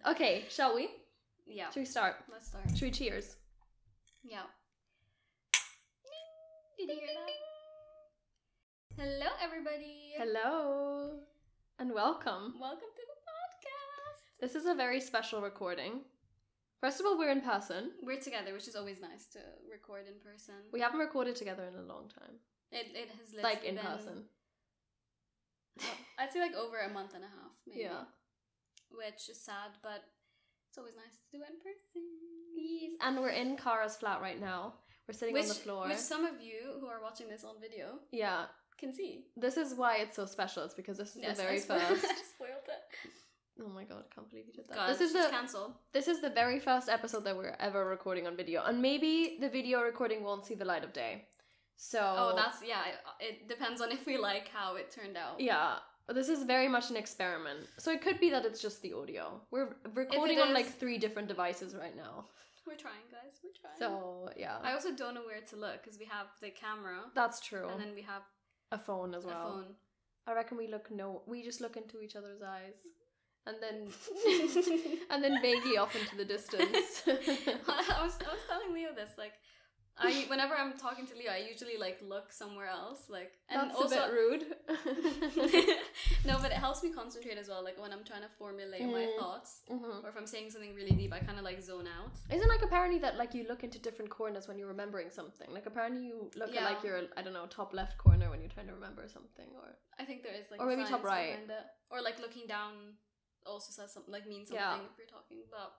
Okay, shall we? Yeah. Should we start? Let's start. Should we cheers? Yeah. Did you hear that? Hello, everybody. Hello. And welcome. Welcome to the podcast. This is a very special recording. First of all, we're in person. We're together, which is always nice to record in person. We haven't recorded together in a long time. It has literally Like in been, person. I'd say like over a month and a half, maybe. Yeah. Which is sad, but it's always nice to do it in person. Yes. And we're in Kara's flat right now. We're sitting on the floor. Which some of you who are watching this on video can see. This is why it's so special. It's because this is the very first. I spoiled it. Oh my god, I can't believe you did that. God, this is the cancel. This is the very first episode that we're ever recording on video. And maybe the video recording won't see the light of day. So it depends on if we like how it turned out. Yeah. This is very much an experiment. So it could be that it's just the audio. We're recording on like 3 different devices right now. We're trying, guys. We're trying. So, yeah. I also don't know where to look because we have the camera. That's true. And then we have a phone as well. A phone. I reckon we just look into each other's eyes. And then and then vaguely off into the distance. I was telling Leo this, like, whenever I'm talking to Leo, I usually like look somewhere else, like, and that's also a bit rude. No, but it helps me concentrate as well. Like when I'm trying to formulate my thoughts, or if I'm saying something really deep, I kind of like zone out. Isn't like apparently that like you look into different corners when you're remembering something? Like apparently you look at like your top left corner when you're trying to remember something, or I think there is like or maybe top right, or like looking down also says something, like means something if you're talking. But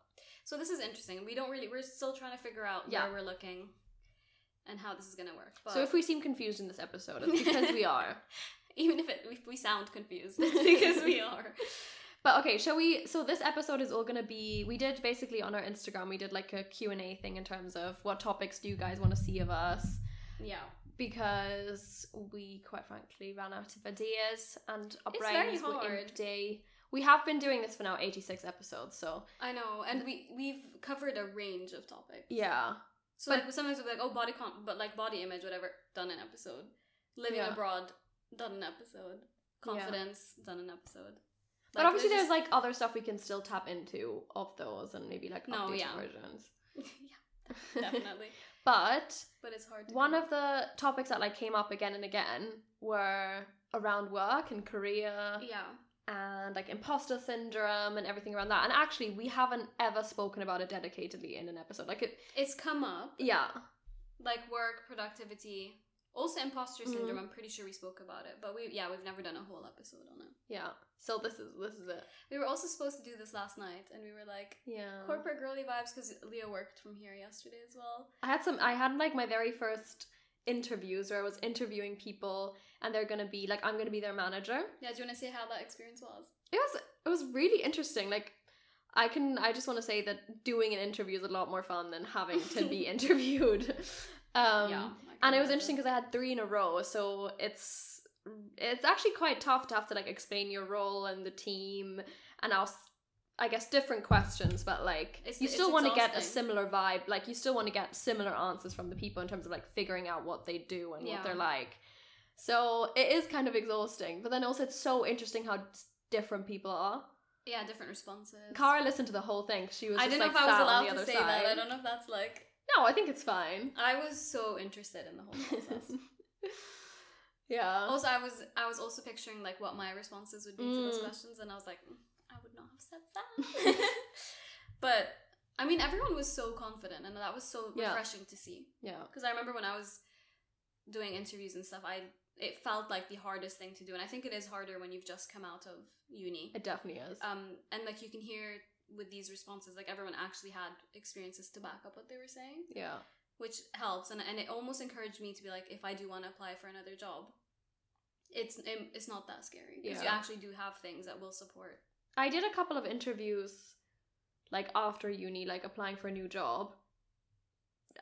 so this is interesting. We're still trying to figure out where we're looking and how this is gonna work. But so if we seem confused in this episode, it's because we are. Even if we sound confused, it's because we are. But okay, shall we? So this episode is all gonna be. We did basically on our Instagram. We did like a Q&A thing in terms of what topics do you guys want to see of us? Yeah. Because we quite frankly ran out of ideas and our brains were empty. We have been doing this for now 86 episodes, so I know, and we've covered a range of topics. Yeah. So like sometimes we'll be like, oh, body image, whatever, done an episode. Living abroad, done an episode. Confidence, done an episode. But obviously there's like other stuff we can still tap into of those and maybe like updated versions. Yeah, definitely. But it's hard to one of the topics that like came up again and again were around work and career. Yeah. And like imposter syndrome and everything around that. And actually we haven't ever spoken about it dedicatedly in an episode. Like it's come up. Yeah. Like work, productivity. Also imposter syndrome, I'm pretty sure we spoke about it. But we've never done a whole episode on it. Yeah. So this is it. We were also supposed to do this last night and we were like corporate girly vibes because Leo worked from here yesterday as well. I had like my very first interviews where I was interviewing people and they're gonna be like, I'm gonna be their manager. Yeah, do you want to say how that experience was? It was really interesting. Like I just want to say that doing an interview is a lot more fun than having to be interviewed. And it was interesting because I had 3 in a row, so it's actually quite tough to have to like explain your role and the team and I guess different questions, but like you still want to get a similar vibe, like you still want to get similar answers from the people in terms of like figuring out what they do and what they're like. So it is kind of exhausting, but then also it's so interesting how different people are. Yeah, different responses. Cara listened to the whole thing. She was. I didn't know if I was allowed to say that. I don't know if that's like. No, I think it's fine. I was so interested in the whole process. Yeah. Also, I was also picturing like what my responses would be to those questions, and I was like, I would not have said that. But I mean, everyone was so confident, and that was so refreshing to see. Yeah. Because I remember when I was doing interviews and stuff, it felt like the hardest thing to do, and I think it is harder when you've just come out of uni. It definitely is. And like you can hear with these responses, like everyone actually had experiences to back up what they were saying. Yeah. Which helps, and it almost encouraged me to be like, if I do want to apply for another job, it's not that scary because you actually do have things that will support. I did a couple of interviews like after uni, like applying for a new job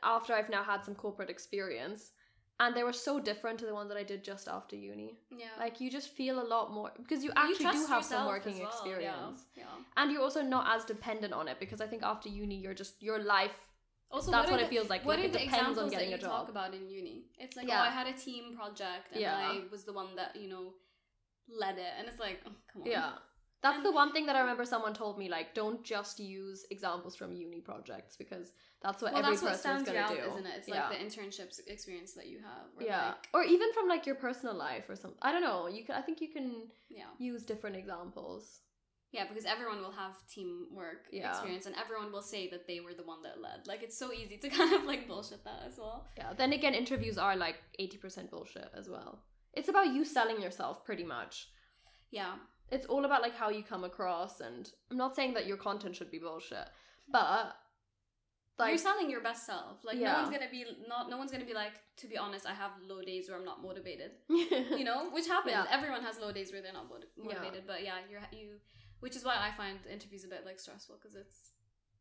after I've now had some corporate experience, and they were so different to the ones that I did just after uni. Yeah. Like you just feel a lot more because you actually do have some working experience. Yeah. And you're also not as dependent on it because I think after uni you're just your life. Also, that's what it feels like. What it are the depends on examples getting that you a job. Talk about in uni? It's like, I had a team project and I was the one that led it, and it's like, oh, come on. Yeah. That's the one thing that I remember someone told me, like, don't just use examples from uni projects because that's what every person is going to do. Isn't it? It's like the internships experience that you have. Or like, or even from like your personal life or something. I don't know. I think you can use different examples. Yeah, because everyone will have teamwork experience and everyone will say that they were the one that led. Like, it's so easy to kind of like bullshit that as well. Yeah, then again, interviews are like 80% bullshit as well. It's about you selling yourself pretty much. Yeah. It's all about like how you come across, and I'm not saying that your content should be bullshit, but like, you're selling your best self. Like no one's gonna be like, to be honest, I have low days where I'm not motivated. You know, which happens. Yeah. Everyone has low days where they're not motivated. But yeah, you, which is why I find interviews a bit like stressful because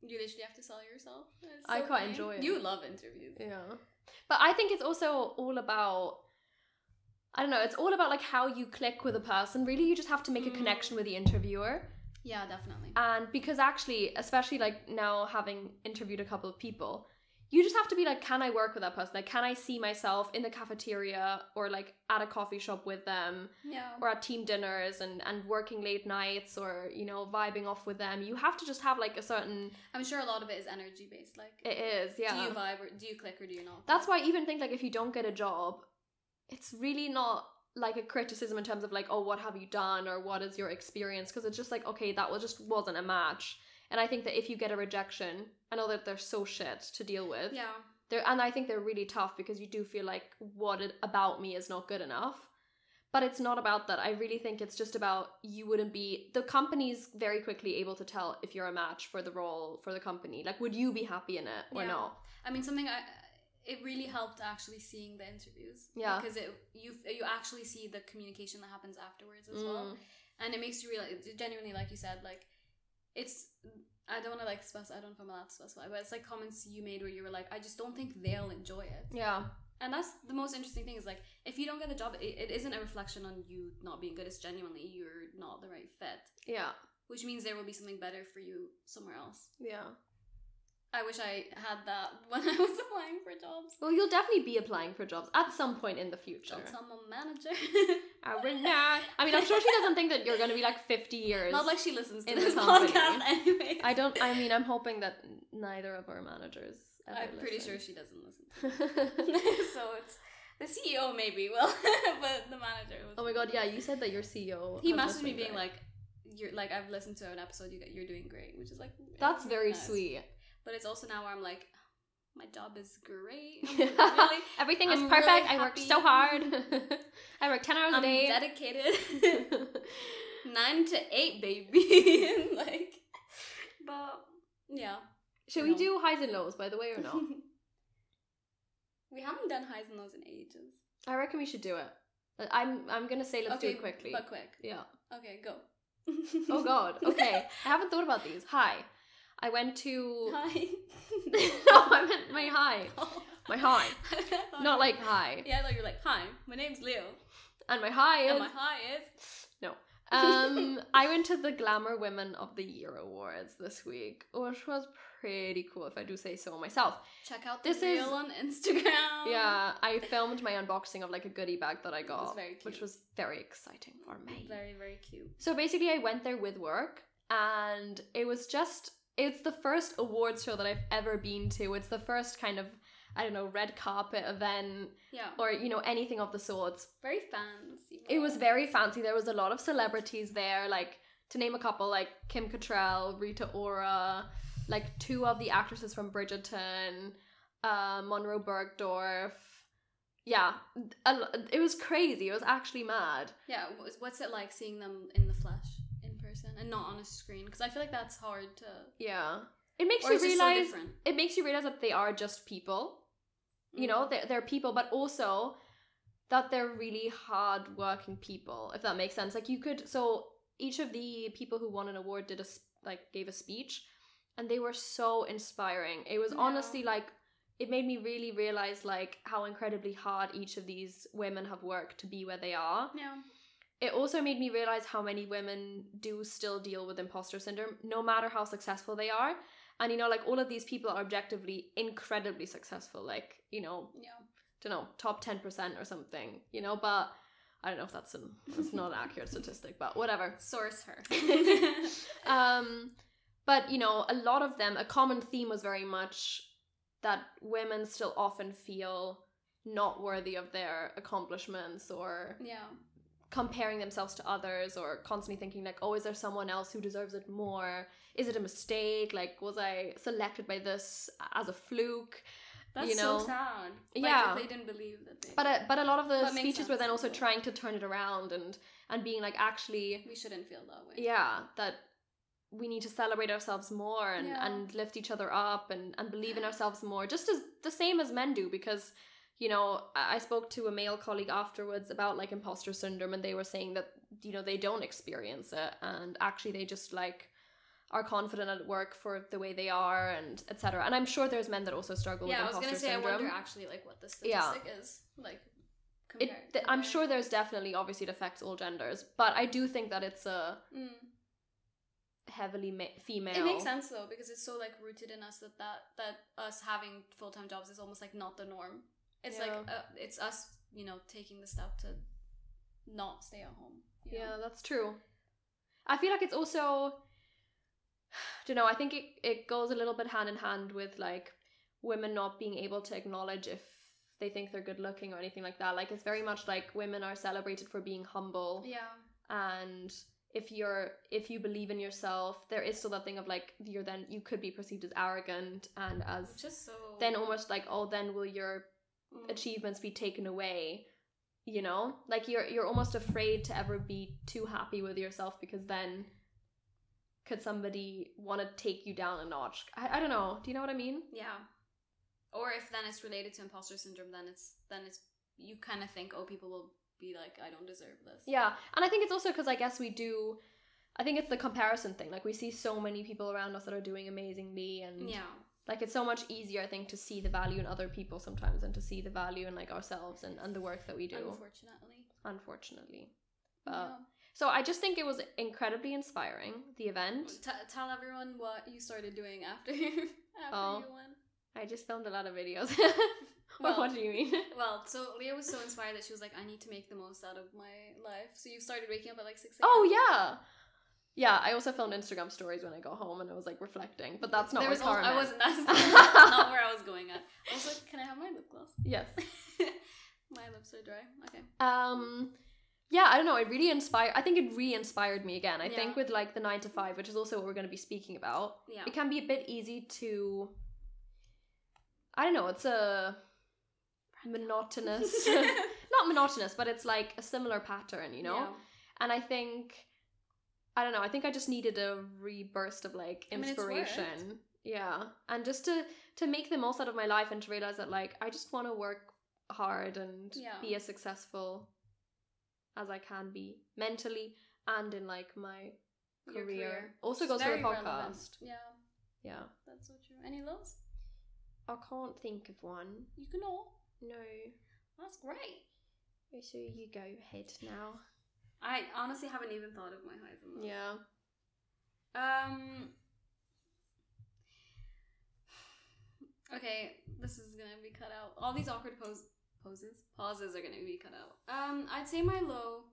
you literally have to sell yourself. I quite enjoy it. You love interviews. Yeah, but I think it's also all about, I don't know, it's all about like how you click with a person. Really, you just have to make a connection with the interviewer. Yeah, definitely. And because actually, especially like now having interviewed a couple of people, you just have to be like, can I work with that person? Like, can I see myself in the cafeteria or like at a coffee shop with them? Yeah. Or at team dinners and working late nights or, you know, vibing off with them. You have to just have like a certain... I'm sure a lot of it is energy based. Like, it is, yeah. Do you vibe or do you click or do you not? That's why I even think like if you don't get a job, it's really not like a criticism in terms of like, oh, what have you done or what is your experience? Because it's just like, okay, that wasn't a match. And I think that if you get a rejection, I know that they're so shit to deal with. Yeah. And I think they're really tough because you do feel like about me is not good enough. But it's not about that. I really think it's just about the company's very quickly able to tell if you're a match for the role, for the company. Like, would you be happy in it or not? I mean, it really helped actually seeing the interviews. Yeah. Because you actually see the communication that happens afterwards as well. And it makes you realize, genuinely, like you said, like, I don't want to like specify, I don't know if I'm allowed to specify, but it's like comments you made where you were like, I just don't think they'll enjoy it. Yeah. And that's the most interesting thing is like, if you don't get the job, it isn't a reflection on you not being good, it's genuinely you're not the right fit. Yeah. Which means there will be something better for you somewhere else. Yeah. I wish I had that when I was applying for jobs. Well, you'll definitely be applying for jobs at some point in the future. Don't tell my manager. I will not. I mean, I'm sure she doesn't think that you're going to be like 50 years. Not like she listens to this podcast anyway. I'm hoping that neither of our managers ever I'm pretty listen. sure she doesn't listen. So it's the CEO maybe will, but the manager was. Oh my god, yeah, you said that your CEO. He messaged me being like, "You're like, I've listened to an episode. You're doing great," which is like that's very nice. Sweet. But it's also now where I'm like, my job is great. Really, everything is perfect. Really I work so hard. I work 10 hours a day. I'm dedicated. 9 to 8, baby. Like, but yeah. Should we do highs and lows, by the way, or not? We haven't done highs and lows in ages. I reckon we should do it. I'm gonna say let's do it quickly. But quick. Yeah. Okay, go. Oh god. Okay. I haven't thought about these. Hi. I went to... Hi. No, I meant my hi. Oh. My hi. Not like hi. Yeah, I thought you were like, hi, my name's Leo. And my hi is... And my hi is... No. I went to the Glamour Women of the Year Awards this week, which was pretty cool, if I do say so myself. Check out this reel on Instagram. Yeah, I filmed my unboxing of like a goodie bag that I got, it was very cute. Which was very exciting for me. Very, very cute. So basically I went there with work, and it was just... It's the first awards show that I've ever been to. It's the first kind of, I don't know, red carpet event. Yeah. Or, you know, anything of the sorts. Very fancy. It was very fancy. There was a lot of celebrities there, like, to name a couple, like Kim Cattrall, Rita Ora, like 2 of the actresses from Bridgerton, Monroe Bergdorf. Yeah. It was crazy. It was actually mad. Yeah. What's it like seeing them in the flesh? And not on a screen, because I feel like that's hard to... Yeah. It makes you realize that they are just people. You know, they're people, but also that they're really hard-working people, if that makes sense. Like, so each of the people who won an award gave a speech, and they were so inspiring. It was honestly, like, it made me really realize, like, how incredibly hard each of these women have worked to be where they are. Yeah. It also made me realize how many women do still deal with imposter syndrome, no matter how successful they are. And, you know, like, all of these people are objectively incredibly successful, like, you know, don't know, top 10% or something, you know, but I don't know if that's not an accurate statistic, but whatever. Source her. But, you know, a lot of them, a common theme was very much that women still often feel not worthy of their accomplishments, or comparing themselves to others, or constantly thinking like, oh, is there someone else who deserves it more? Is it a mistake? Like, was I selected by this as a fluke? That's, you know? So sad. Like, if they didn't believe that they... But a lot of the speeches were then also trying to turn it around and being like, actually... We shouldn't feel that way. Yeah, that we need to celebrate ourselves more and lift each other up and believe in ourselves more, just as the same as men do, because, you know, I spoke to a male colleague afterwards about like imposter syndrome, and they were saying that, you know, they don't experience it, and actually they just like... are confident at work for the way they are, and etc. And I'm sure there's men that also struggle with imposter syndrome. I wonder actually like what the statistic is like compared. I'm sure there's definitely, obviously it affects all genders, but I do think that it's a heavily female. It makes sense though, because it's so like rooted in us that us having full-time jobs is almost like not the norm. It's like it's us, you know, taking the step to not stay at home. You know? That's true. I feel like it's also, don't know, I think it goes a little bit hand in hand with like women not being able to acknowledge if they think they're good looking or anything like that. Like, it's very much like women are celebrated for being humble. Yeah. And if you believe in yourself, there is still that thing of like, you could be perceived as arrogant and as just so then almost like, oh, then will your achievements be taken away, you know? Like, you're almost afraid to ever be too happy with yourself, because then could somebody want to take you down a notch? I don't know. Do you know what I mean? Yeah. Or if then it's related to imposter syndrome, then it's you kind of think, oh, people will be like, I don't deserve this. Yeah. And I think it's also because I guess I think it's the comparison thing. Like, we see so many people around us that are doing amazingly, and like, it's so much easier, I think, to see the value in other people sometimes than to see the value in like ourselves and the work that we do. Unfortunately. But so I just think it was incredibly inspiring, the event. Tell everyone what you started doing after you won. I just filmed a lot of videos. What do you mean? Well, so Leah was so inspired that she was like, I need to make the most out of my life. So you started waking up at like 6 a.m. Oh, yeah. Yeah, I also filmed Instagram stories when I go home, and I was like reflecting. But that's not what Cara meant. I wasn't, that's not where I was going at. Also, can I have my lip gloss? Yes. My lips are dry. Okay. Yeah, I don't know. I think it re-inspired me again. I think with like the 9 to 5, which is also what we're going to be speaking about, it can be a bit easy to, I don't know, it's a monotonous, not monotonous, but it's like a similar pattern, you know? Yeah. And I think, I don't know, I think I just needed a reburst of like inspiration. Yeah. And just to make the most out of my life, and to realize that like, I just want to work hard and be as successful as I can be mentally and in like my career. Also goes for the podcast. Relevant. Yeah. That's so true. Any lows? I can't think of one. You cannot? No. That's great. So you go ahead now. I honestly haven't even thought of my highs and lows. Yeah. Okay, this is gonna be cut out. All these awkward pauses are gonna be cut out. I'd say my low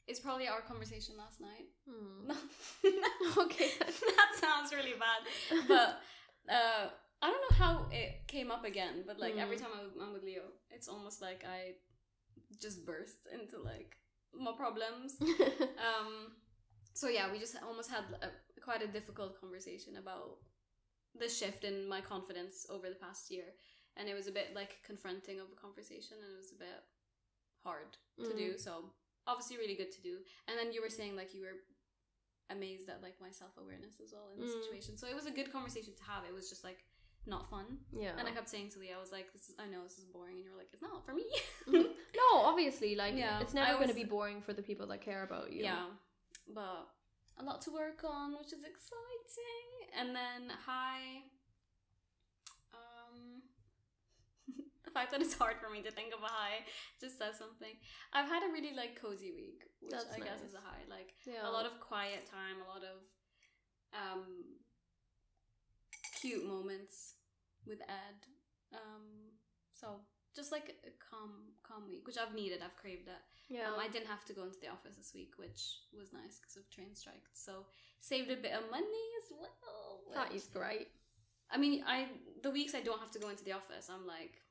is probably our conversation last night. Okay. That sounds really bad. But I don't know how it came up again, but like every time I'm with Leo, it's almost like I just burst into like my problems. So yeah, we just almost had quite a difficult conversation about the shift in my confidence over the past year. And it was a bit like confronting of a conversation, and it was a bit hard to do. So obviously really good to do. And then you were saying like you were amazed at like my self-awareness as well in the situation. So it was a good conversation to have. It was just like not fun. Yeah. And I kept saying to Leah, I was like, I know this is boring, and you were like, it's not for me. No, obviously, like it's never going to be boring for the people that care about you. Yeah. But a lot to work on, which is exciting. And then the fact that it's hard for me to think of a high just says something. I've had a really like cozy week, which I guess is a high. Like a lot of quiet time, a lot of cute moments with Ed. So just like a calm week, which I've needed. I've craved it. Yeah. I didn't have to go into the office this week, which was nice because of train strikes. So saved a bit of money as well. That is great. I mean, the weeks I don't have to go into the office, I'm like,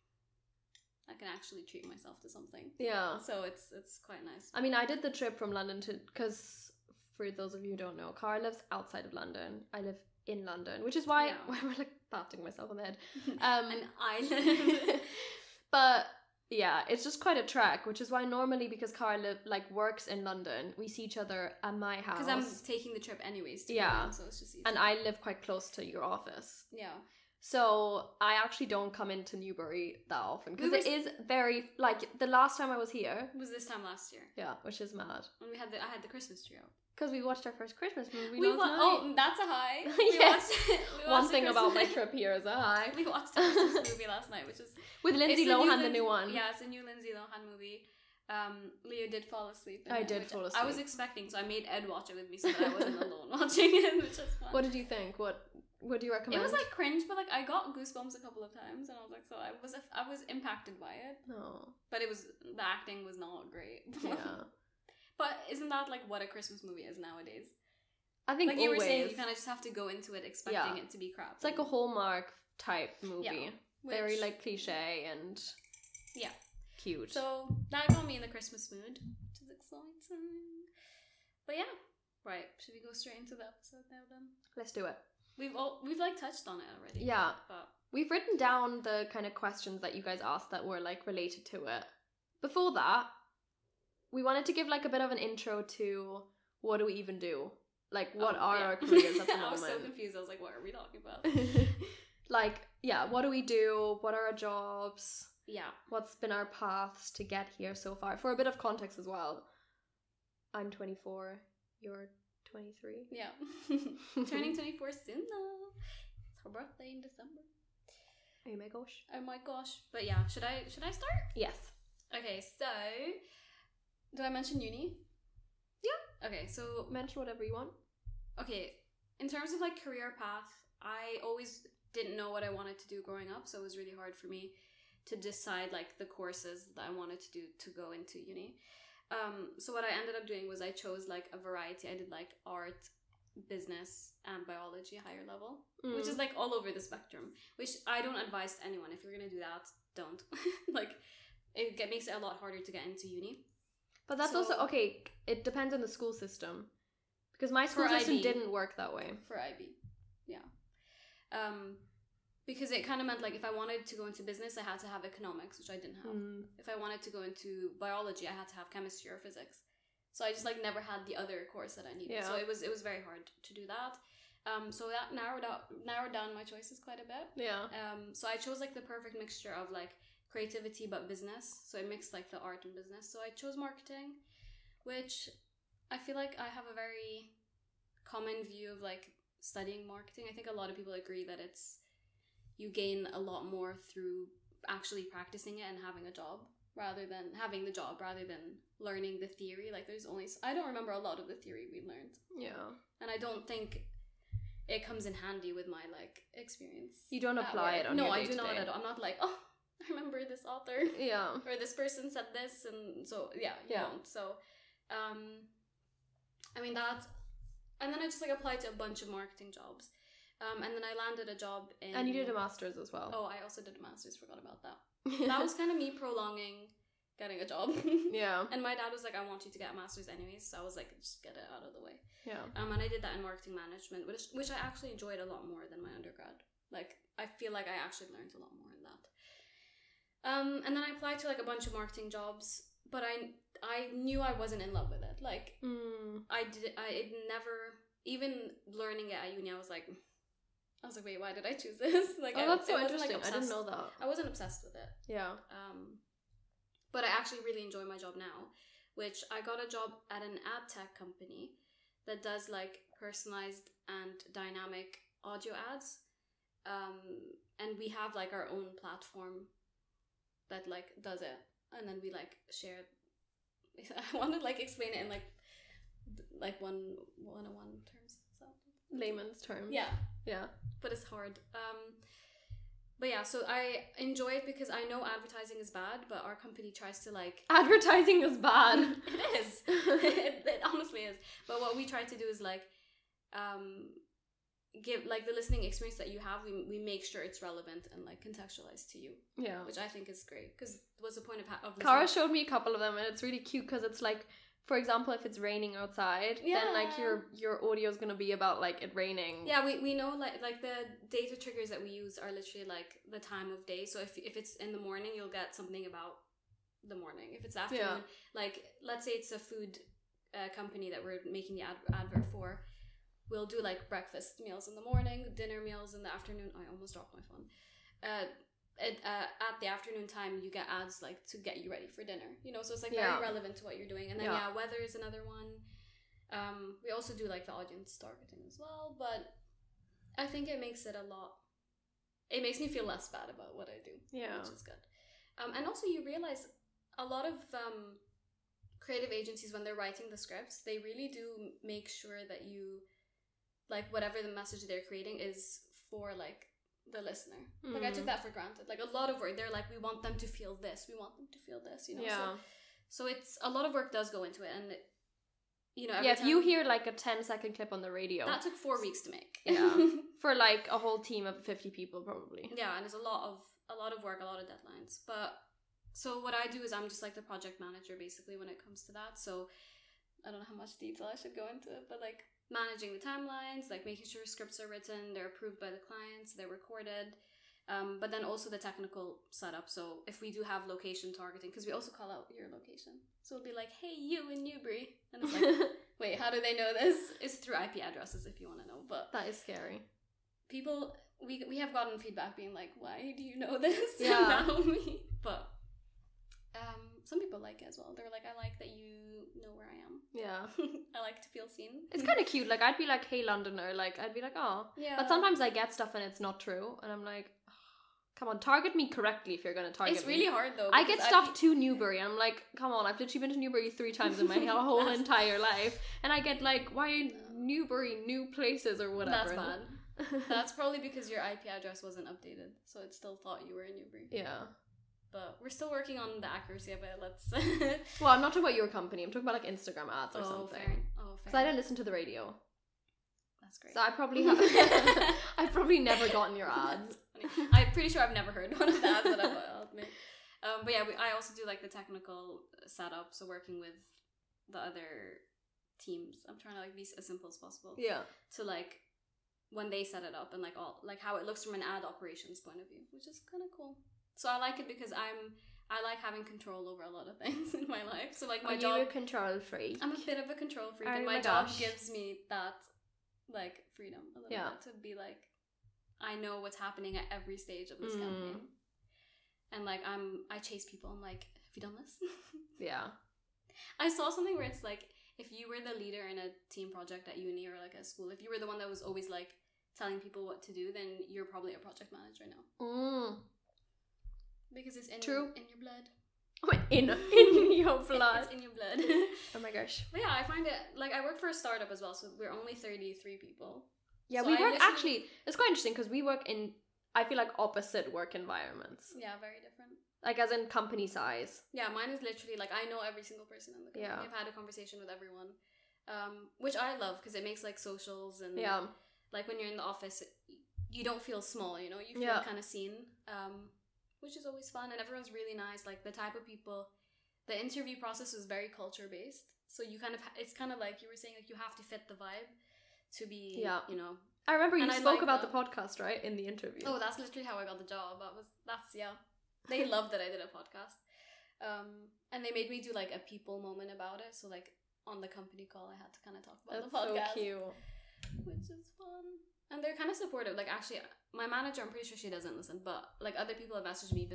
I can actually treat myself to something. Yeah. So it's quite nice. I mean, I did the trip from London because for those of you who don't know, Cara lives outside of London. I live in London, which is why we're like patting myself on the head. An island. But yeah, it's just quite a trek, which is why normally, because Cara works in London, we see each other at my house. Because I'm taking the trip anyways. So it's just easy. And I live quite close to your office. Yeah. So I actually don't come into Newbury that often because it is very the last time I was here was this time last year. Yeah, which is mad. And I had the Christmas tree out. Because we watched our first Christmas movie. Oh, that's a high. Yes. One thing about my trip here is a high. We watched the Christmas movie last night, which is with Lindsay Lohan, the new one. Yeah, it's a new Lindsay Lohan movie. Leo did fall asleep. I did fall asleep. I was expecting, so I made Ed watch it with me so that I wasn't alone watching it, which was fun. What did you think? What do you recommend? It was cringe, but I got goosebumps a couple of times, and I was like, so I was impacted by it. Oh, but the acting was not great. Yeah. But isn't that what a Christmas movie is nowadays? I think you were saying, you kind of just have to go into it expecting it to be crap. It's like a Hallmark type movie. Yeah, very cliche and cute. So that got me in the Christmas mood, which is exciting. But yeah, right. Should we go straight into the episode now then? Let's do it. We've touched on it already. Yeah, but we've written down the kind of questions that you guys asked that were related to it. Before that, we wanted to give a bit of an intro to what do we even do? What are our careers at the moment? I was so confused. I was like, what are we talking about? What do we do? What are our jobs? Yeah. What's been our paths to get here so far? For a bit of context as well. I'm 24. You're 23. Yeah. Turning 24 soon though. It's her birthday in December. Oh my gosh. Oh my gosh. But yeah, should I start? Yes. Okay, so did I mention uni? Yeah. Okay, so mention whatever you want. Okay, in terms of career path, I always didn't know what I wanted to do growing up, so it was really hard for me to decide the courses that I wanted to do to go into uni. So what I ended up doing was I chose a variety. I did art, business, and biology higher level, which is all over the spectrum, which I don't advise to anyone. If you're gonna do that, don't. It makes it a lot harder to get into uni. But that's also okay. It depends on the school system, because my school system didn't work that way. For IB, yeah. Because it kind of meant if I wanted to go into business, I had to have economics, which I didn't have. If I wanted to go into biology, I had to have chemistry or physics. So I just never had the other course that I needed. Yeah. So it was very hard to do that. So that narrowed down my choices quite a bit. Yeah. So I chose the perfect mixture of creativity but business. So I mixed the art and business. So I chose marketing, which I feel I have a very common view of studying marketing. I think a lot of people agree that you gain a lot more through actually practicing it and having a job rather than learning the theory. I don't remember a lot of the theory we learned. Yeah. And I don't think it comes in handy with my experience. You don't apply it on your day-to-day. No, I do not at all. I'm not I remember this author. Yeah. Or this person said this, and so you don't. So I mean that, and then I just applied to a bunch of marketing jobs. And then I landed a job in... And you did a master's as well. Oh, I also did a master's. Forgot about that. That was kind of me prolonging getting a job. Yeah. And my dad was like, I want you to get a master's anyways. So I was like, just get it out of the way. Yeah. And I did that in marketing management, which I actually enjoyed a lot more than my undergrad. I feel I actually learned a lot more in that. And then I applied to a bunch of marketing jobs, but I knew I wasn't in love with it. It never... Even learning it at uni, I was like, wait, why did I choose this? That's so interesting. I didn't know that. I wasn't obsessed with it. Yeah. But I actually really enjoy my job now, which I got a job at an ad tech company that does personalized and dynamic audio ads. And we have our own platform that does it, and then we share it. I want to explain it in one-on-one terms. So layman's terms. Yeah. Yeah. But it's hard. But yeah, so I enjoy it because I know advertising is bad, but our company tries to like... Advertising is bad. It is. It honestly is. But what we try to do is like give like the listening experience that you have, we make sure it's relevant and like contextualized to you. Yeah. Which I think is great, because what's the point of Cara showed me a couple of them, and it's really cute because it's like, for example, if it's raining outside, then like your audio is gonna be about like it raining. Yeah, we know like the data triggers that we use are literally like the time of day. So if it's in the morning, you'll get something about the morning. If it's afternoon, like let's say it's a food company that we're making the advert for, we'll do like breakfast meals in the morning, dinner meals in the afternoon. I almost dropped my phone. At the afternoon time, you get ads like to get you ready for dinner, you know, so it's like very relevant to what you're doing. And then weather is another one. We also do like the audience targeting as well, but I think it makes it it makes me feel less bad about what I do, which is good. And also you realize a lot of creative agencies, when they're writing the scripts, they really do make sure that you like whatever the message they're creating is for like the listener. Like I took that for granted. Like a lot of work, they're like, we want them to feel this, we want them to feel this, you know. So it's a lot of work does go into it, and you know, if you hear like a 10-second clip on the radio, that took 4 weeks to make. For like a whole team of 50 people probably. And it's a lot of work, a lot of deadlines. But so what I do is I'm just like the project manager basically when it comes to that. So I don't know how much detail I should go into it, but like managing the timelines, like making sure scripts are written, they're approved by the clients, they're recorded, but then also the technical setup. So if we do have location targeting, because we also call out your location, so it'll be like, hey, you in Newbury, and it's like, wait, how do they know this? It's through IP addresses if you want to know. But that is scary. People, we have gotten feedback being like, why do you know this about me? But some people like it as well. They're like, I like that you know where I am. I like to feel seen. It's kind of cute. Like I'd be like, hey Londoner, like I'd be like, oh. But sometimes I get stuff and it's not true, and I'm like, oh, come on, target me correctly if you're gonna target me. It's really hard though. I get stuff to Newbury, and I'm like, come on, I've literally been to Newbury 3 times in my whole entire life, and I get like, why Newbury, new places or whatever. That's bad. That's probably because your IP address wasn't updated, so it still thought you were in Newbury. But we're still working on the accuracy of it. Let's. Well, I'm not talking about your company. I'm talking about like Instagram ads or something. Fair. Because I didn't listen to the radio. That's great. So I probably have. I've probably never gotten your ads. I'm pretty sure I've never heard one of the ads, but I'll admit. But yeah, I also do like the technical setup. So working with the other teams, I'm trying to like be as simple as possible. To like when they set it up and like all like how it looks from an ad operations point of view, which is kind of cool. So I like it because I like having control over a lot of things in my life. So like my job... Are you a control freak? I'm a bit of a control freak, and my job gives me that like freedom a little bit to be like, I know what's happening at every stage of this campaign. And like I chase people. I'm like, have you done this? I saw something where it's like, if you were the leader in a team project at uni or like a school, if you were the one that was always like telling people what to do, then you're probably a project manager now. Because it's in your blood. Oh, in your blood. It's in your blood. Oh my gosh. But yeah, I find it, like, I work for a startup as well, so we're only 33 people. Yeah, so we work, actually, it's quite interesting because we work in, I feel like, opposite work environments. Yeah, very different. Like, as in company size. Yeah, mine is literally, like, I know every single person in the company. I've had a conversation with everyone. Which I love, because it makes, like, socials and, like, when you're in the office, you don't feel small, you know? You feel kind of seen. Which is always fun, and everyone's really nice. Like the type of people, the interview process was very culture based. So you kind of, it's kind of like you were saying, like you have to fit the vibe to be, you know. I remember you spoke about the podcast, right, in the interview. Oh, that's literally how I got the job. They loved that I did a podcast, and they made me do like a people moment about it. So like on the company call, I had to kind of talk about the podcast. So cute, which is fun. And they're kind of supportive. Like, actually, my manager, I'm pretty sure she doesn't listen, but, like, other people have messaged me,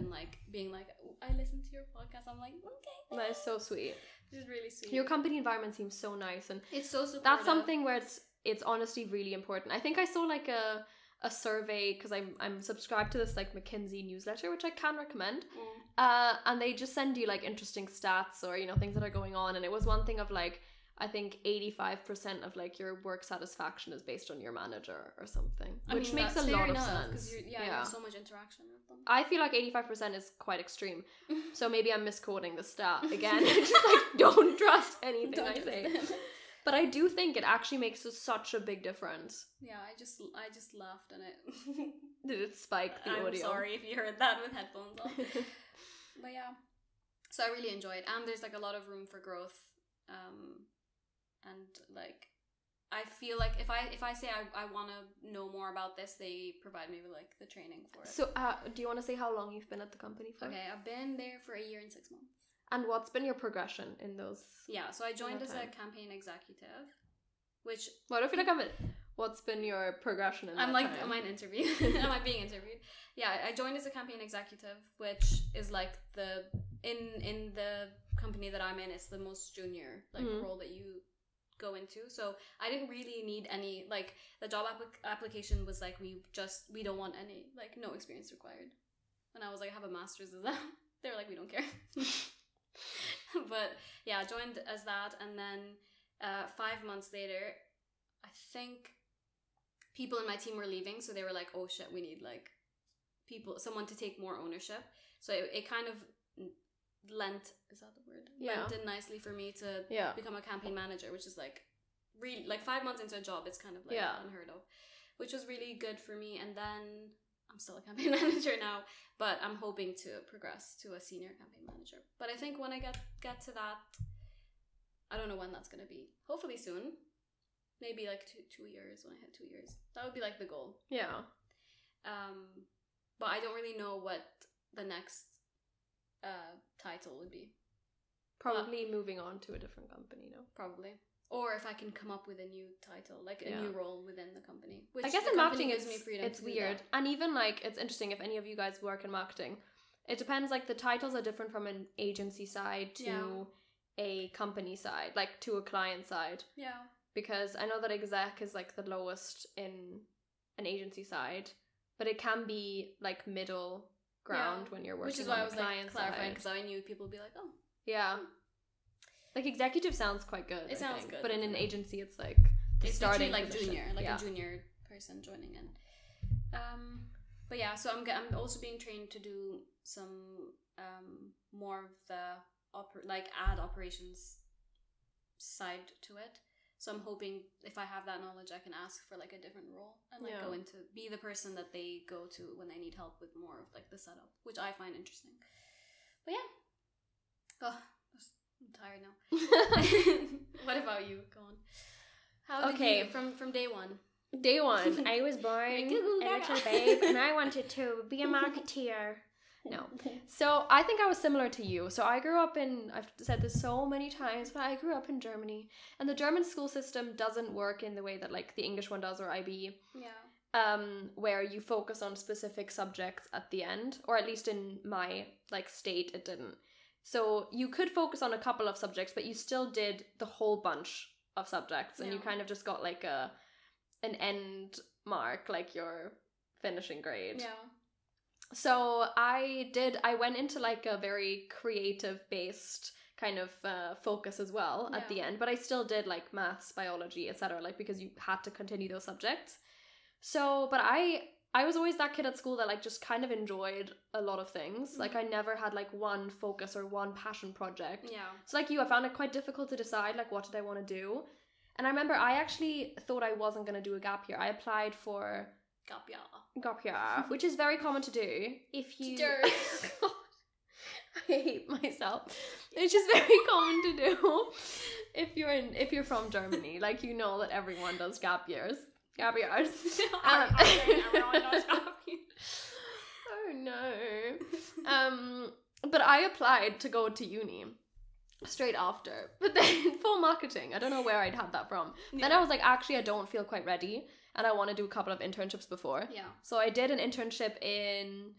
being like, oh, I listened to your podcast. I'm like, okay. That is so sweet. Which is really sweet. Your company environment seems so nice. And it's so supportive. That's something where it's honestly really important. I think I saw, like, a survey, because I'm subscribed to this, like, McKinsey newsletter, which I can recommend. And they just send you, like, interesting stats or, you know, things that are going on. And it was one thing of, like, I think 85% of like your work satisfaction is based on your manager or something, which makes a lot of sense. You have so much interaction with them. I feel like 85% is quite extreme. So maybe I'm misquoting the stat again. Just like, don't trust anything I say. But I do think it actually makes such a big difference. Yeah, I just laughed and it did it spike the audio? I'm sorry if you heard that with headphones on. But yeah, so I really enjoy it, and there's like a lot of room for growth. And like, I feel like if I say I want to know more about this, they provide me with like the training for it. So do you want to say how long you've been at the company for? Okay, I've been there for 1 year and 6 months. And what's been your progression in those? Yeah, so I joined as a campaign executive, which... Well, I don't feel like what's been your progression in that time? Am I an interview? Am I being interviewed? Yeah, I joined as a campaign executive, which is like in the company that I'm in, it's the most junior role that you go into. So I didn't really need any, like, the job application was like, we don't want any, like, no experience required. And I was like, I have a master's in that. They were like, we don't care. But yeah, I joined as that, and then 5 months later, I think people in my team were leaving, so they were like, oh shit, we need like someone to take more ownership. So it kind of lent, is that the word? Yeah. Lent in nicely for me to become a campaign manager, which is like really, like 5 months into a job, it's kind of like unheard of, which was really good for me. And then I'm still a campaign manager now, but I'm hoping to progress to a senior campaign manager. But I think when I get to that, I don't know when that's going to be. Hopefully soon. Maybe like two years, when I hit 2 years. That would be like the goal. Yeah. But I don't really know what the next title would be. Probably moving on to a different company, no? Probably. Or if I can come up with a new title, like a new role within the company. Which I guess in marketing it's weird. And even like, it's interesting if any of you guys work in marketing. It depends, like the titles are different from an agency side to a company side, like to a client side. Yeah. Because I know that exec is like the lowest in an agency side, but it can be like middle ground when you're working on the client side. Which is why I was like clarifying, because I knew people would be like, oh. Yeah. Like executive sounds quite good. It sounds good. But in an agency, it's like it's starting like position. Junior, like a junior person joining in. But yeah, so I'm also being trained to do some more of the ad operations side to it. So I'm hoping if I have that knowledge, I can ask for like a different role and like go into be the person that they go to when they need help with more of like the setup, which I find interesting. But yeah. Oh, I'm tired now. What about you? Go on. How did you, from day one? Day one, I was born a little babe, and I wanted to be a marketeer. No. So I think I was similar to you. So I grew up I've said this so many times, but I grew up in Germany. And the German school system doesn't work in the way that like the English one does, or IB. Yeah. Where you focus on specific subjects at the end, or at least in my like state, it didn't. So you could focus on a couple of subjects, but you still did the whole bunch of subjects, and you kind of just got like an end mark, like your finishing grade. Yeah. So I went into like a very creative based kind of focus as well at the end, but I still did like maths, biology, etc., like because you had to continue those subjects. So, but I was always that kid at school that like just kind of enjoyed a lot of things. Like I never had like one focus or one passion project. Yeah. So like you, I found it quite difficult to decide like what did I want to do. And I remember I actually thought I wasn't going to do a gap year. I applied for gap year, which is very common to do. If you God, I hate myself. It's just very common to do if you're from Germany. Like you know that everyone does gap years. Everyone does gap years. Oh no. But I applied to go to uni straight after, but then for marketing, I don't know where I'd had that from. Then I was like, actually I don't feel quite ready, and I want to do a couple of internships before. So I did an internship in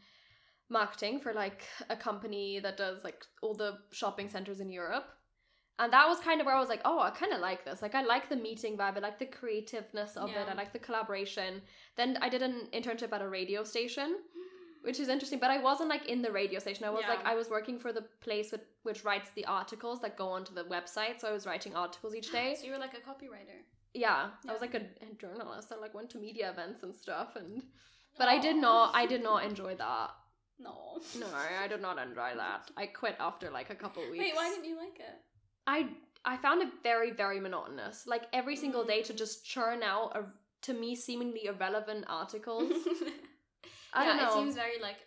marketing for like a company that does like all the shopping centers in Europe. And that was kind of where I was like, oh, I kind of like this. Like, I like the meeting vibe. I like the creativeness of it. I like the collaboration. Then I did an internship at a radio station, which is interesting. But I wasn't like in the radio station. I was Yeah. like, I was working for the place which writes the articles that go onto the website. So I was writing articles each day. So you were like a copywriter. Yeah, I was like a journalist. I like went to media events and stuff, but I did not enjoy that. No, I did not enjoy that. I quit after like a couple weeks. Wait, why didn't you like it? I found it very, very monotonous. Like every single day to just churn out to me seemingly irrelevant articles. I don't know. It seems very like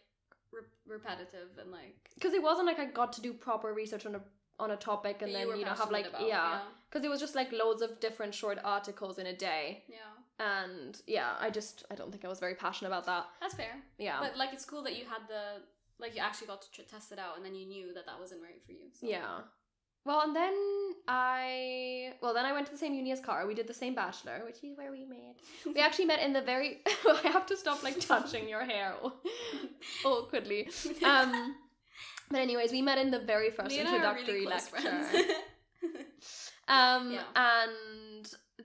repetitive and like, because it wasn't like I got to do proper research on a topic and then have like because it was just like loads of different short articles in a day. And I don't think I was very passionate about that. That's fair. Yeah, but like it's cool that you had you actually got to test it out and then you knew that wasn't right for you. So. Yeah. Well, and then I went to the same uni as Cara. We did the same bachelor, which is where we met. We actually met in the very... I have to stop, like, touching your hair awkwardly. But anyways, we met in the very first introductory lecture. And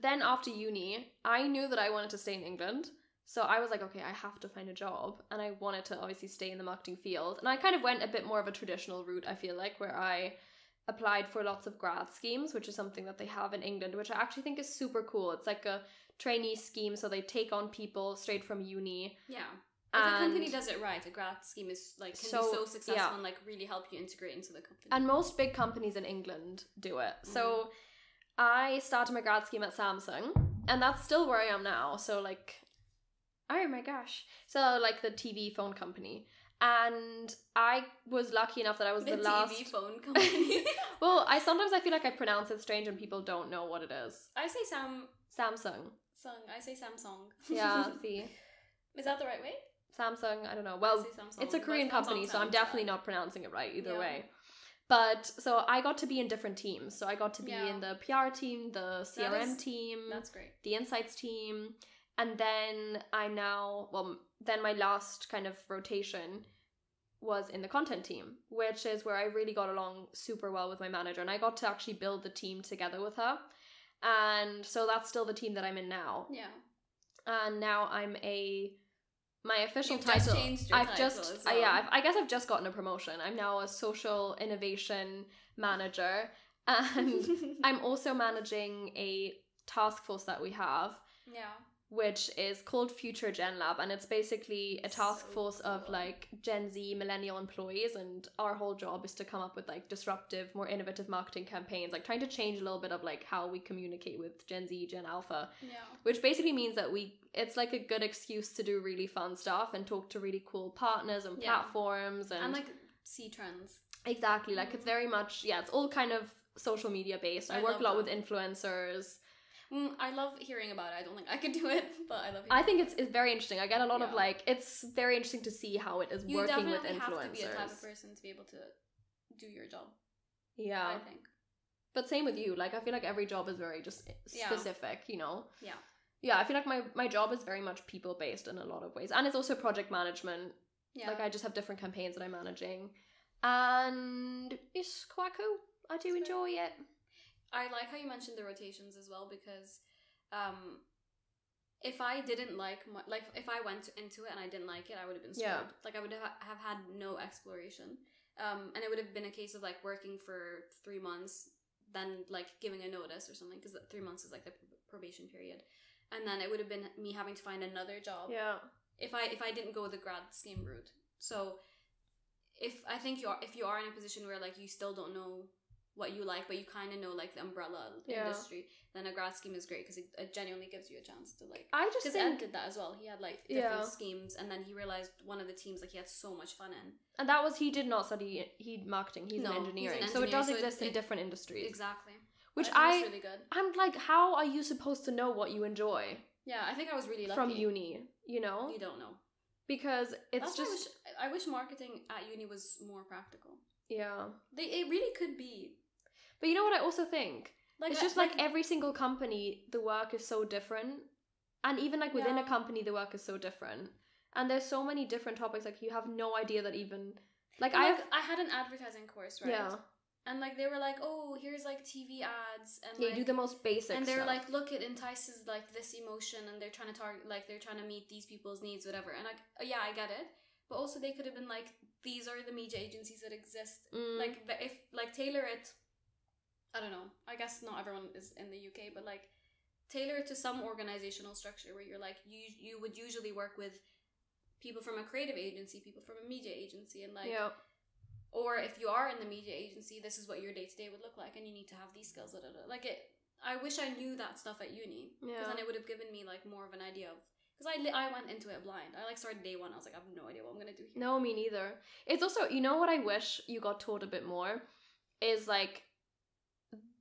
then after uni, I knew that I wanted to stay in England. So I was like, okay, I have to find a job. And I wanted to obviously stay in the marketing field. And I kind of went a bit more of a traditional route, I feel like, where I applied for lots of grad schemes, which is something that they have in England, which I actually think is super cool. It's like a trainee scheme, so they take on people straight from uni. Yeah. If a company does it right, a grad scheme is like can be so successful and like really help you integrate into the company. And most big companies in England do it. So I started my grad scheme at Samsung, and that's still where I am now. So like, oh my gosh. So like the TV phone company. And I was lucky enough that I was the last TV phone company. Well, I feel like I pronounce it strange and people don't know what it is. I say Samsung. I say Samsung. Yeah, see. Is that the right way? Samsung, I don't know. Well, it's a Korean company, so I'm definitely not pronouncing it right either way. But so I got to be in different teams. So I got to be in the PR team, the CRM team. That's great. The insights team. And then then my last kind of rotation was in the content team, which is where I really got along super well with my manager. And I got to actually build the team together with her. And so that's still the team that I'm in now. Yeah. And now my official title. Just changed your title as well. I guess I've just gotten a promotion. I'm now a social innovation manager. And I'm also managing a task force that we have. Yeah. Which is called Future Gen Lab, and it's basically a task force of like Gen Z millennial employees, and our whole job is to come up with like disruptive, more innovative marketing campaigns, like trying to change a little bit of like how we communicate with Gen Z, Gen Alpha. Yeah. Which basically means that it's like a good excuse to do really fun stuff and talk to really cool partners and platforms and like see trends. Exactly. Like it's very much it's all kind of social media based. I work a lot with influencers. I love hearing about it. I don't think I could do it, but I love it. I think it's very interesting. I get a lot of like, it's very interesting to see how it is working with influencers. You definitely have to be a type of person to be able to do your job. Yeah. I think. But same with you. Like, I feel like every job is very just specific, you know? Yeah. Yeah, I feel like my job is very much people-based in a lot of ways. And it's also project management. Yeah. Like, I just have different campaigns that I'm managing. And it's quite cool. I do enjoy it. I like how you mentioned the rotations as well, because if I didn't if I went into it and I didn't like it, I would have been screwed. Yeah. Like I would have had no exploration. And it would have been a case of like working for 3 months, then like giving a notice or something, because 3 months is like the probation period. And then it would have been me having to find another job. Yeah. If I didn't go the grad scheme route. So if you are in a position where like you still don't know what you like, but you kind of know like the umbrella industry, then a grad scheme is great, because it genuinely gives you a chance to like. I just think Ed did that as well. He had like different schemes, and then he realized one of the teams like he had so much fun in. And that was, he did not study marketing. He's in engineering, so it does exist in different industries. Exactly. Which really good. I'm like, how are you supposed to know what you enjoy? Yeah, I think I was really lucky from uni. You know, you don't know, because it's just. I wish marketing at uni was more practical. Yeah, it really could be. But you know what I also think? Like, it's just like every single company, the work is so different. And even like within a company, the work is so different. And there's so many different topics, like you have no idea that even... Like I had an advertising course, right? Yeah. And like they were like, oh, here's like TV ads. And you do the most basic and they're stuff. Like, look, it entices like this emotion, and they're trying to target, like they're trying to meet these people's needs, whatever. And like, yeah, I get it. but also they could have been like, these are the media agencies that exist. Like, if like tailor it, I don't know, I guess not everyone is in the UK, but like tailor it to some organizational structure where you're like, you would usually work with people from a creative agency, people from a media agency, and like, or if you are in the media agency, this is what your day-to-day would look like, and you need to have these skills. Like, I wish I knew that stuff at uni, because then it would have given me like more of an idea of, because I went into it blind. I like started day one, I was like, I have no idea what I'm gonna do here. No, me neither. It's also, you know what I wish you got taught a bit more is like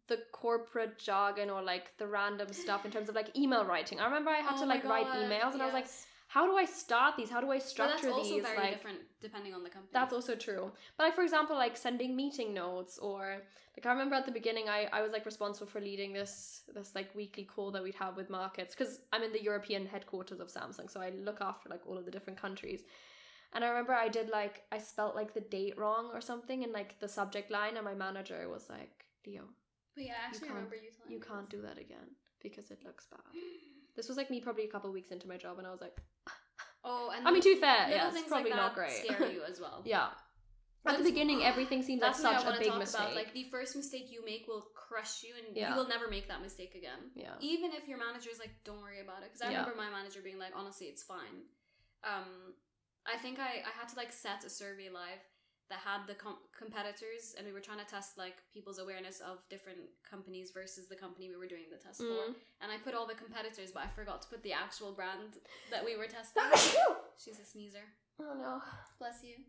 the corporate jargon, or like the random stuff in terms of like email writing. I remember I had to like write emails, and I was like, how do I start these? How do I structure these? That's also these? very like, different depending on the company. That's also true. But like, for example, like sending meeting notes, or like I remember at the beginning I was like responsible for leading this like weekly call that we'd have with markets, because I'm in the European headquarters of Samsung, so I look after like all of the different countries. And I remember I spelt like the date wrong or something in like the subject line, and my manager was like, Leo, but yeah, I actually remember you telling me can't do that again because it looks bad. This was like me probably a couple of weeks into my job, and I was like, and I mean, to be fair, it's probably like not great. Scare you as well. At the beginning, everything seems like such a big mistake. About. Like, the first mistake you make will crush you, and you will never make that mistake again. Even if your manager is like, don't worry about it. Because I remember my manager being like, honestly, it's fine. I think I had to like set a survey live that had the competitors, and we were trying to test like people's awareness of different companies versus the company we were doing the test for. And I put all the competitors, but I forgot to put the actual brand that we were testing. She's a sneezer. Oh no. Bless you.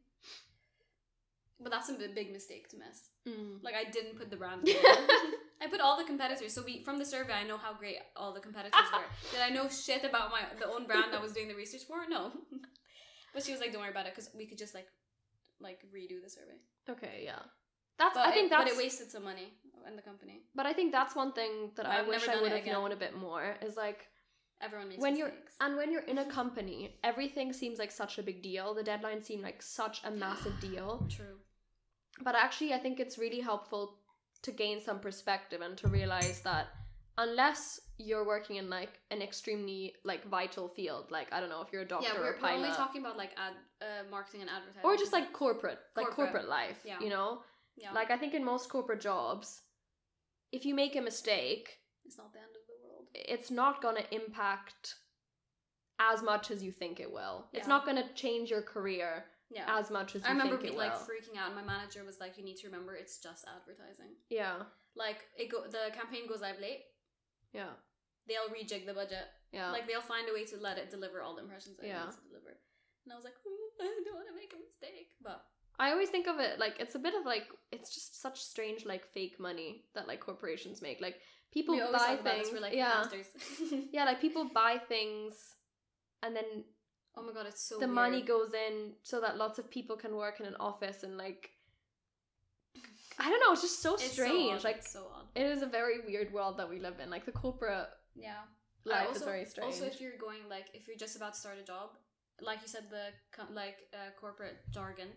But that's a big mistake to miss. Like, I didn't put the brand. I put all the competitors. So from the survey, I know how great all the competitors were. Did I know shit about the own brand I was doing the research for? No. But she was like, don't worry about it, because we could just like redo the survey. Okay, yeah. But it wasted some money in the company. But I think that's one thing that I wish I would have known a bit more, is like, everyone makes mistakes. When you're in a company, everything seems like such a big deal. The deadlines seem like such a massive deal. True. But actually, I think it's really helpful to gain some perspective and to realize that unless you're working in like an extremely like vital field, like I don't know if you're a doctor or a pilot. We're only talking about like marketing and advertising, or just like corporate life. You know, like I think in most corporate jobs, if you make a mistake, it's not the end of the world. It's not gonna impact as much as you think it will. It's not gonna change your career as much as you think it will. I remember like freaking out, and my manager was like, you need to remember it's just advertising. Yeah. Like the campaign goes live late. Yeah. They'll rejig the budget. Yeah. Like they'll find a way to let it deliver all the impressions that it needs to deliver. And I was like, I don't want to make a mistake. But I always think of it like it's a bit of like, it's just such strange like fake money that like corporations make. Like people buy things. We're like hamsters. Yeah, like people buy things and then oh my god, it's so the money goes in so that lots of people can work in an office, and like I don't know, it's just so strange. So like it's so odd. It is a very weird world that we live in. Like the corporate life is very strange. Also, if you're going like if you're just about to start a job, like you said, the corporate jargon.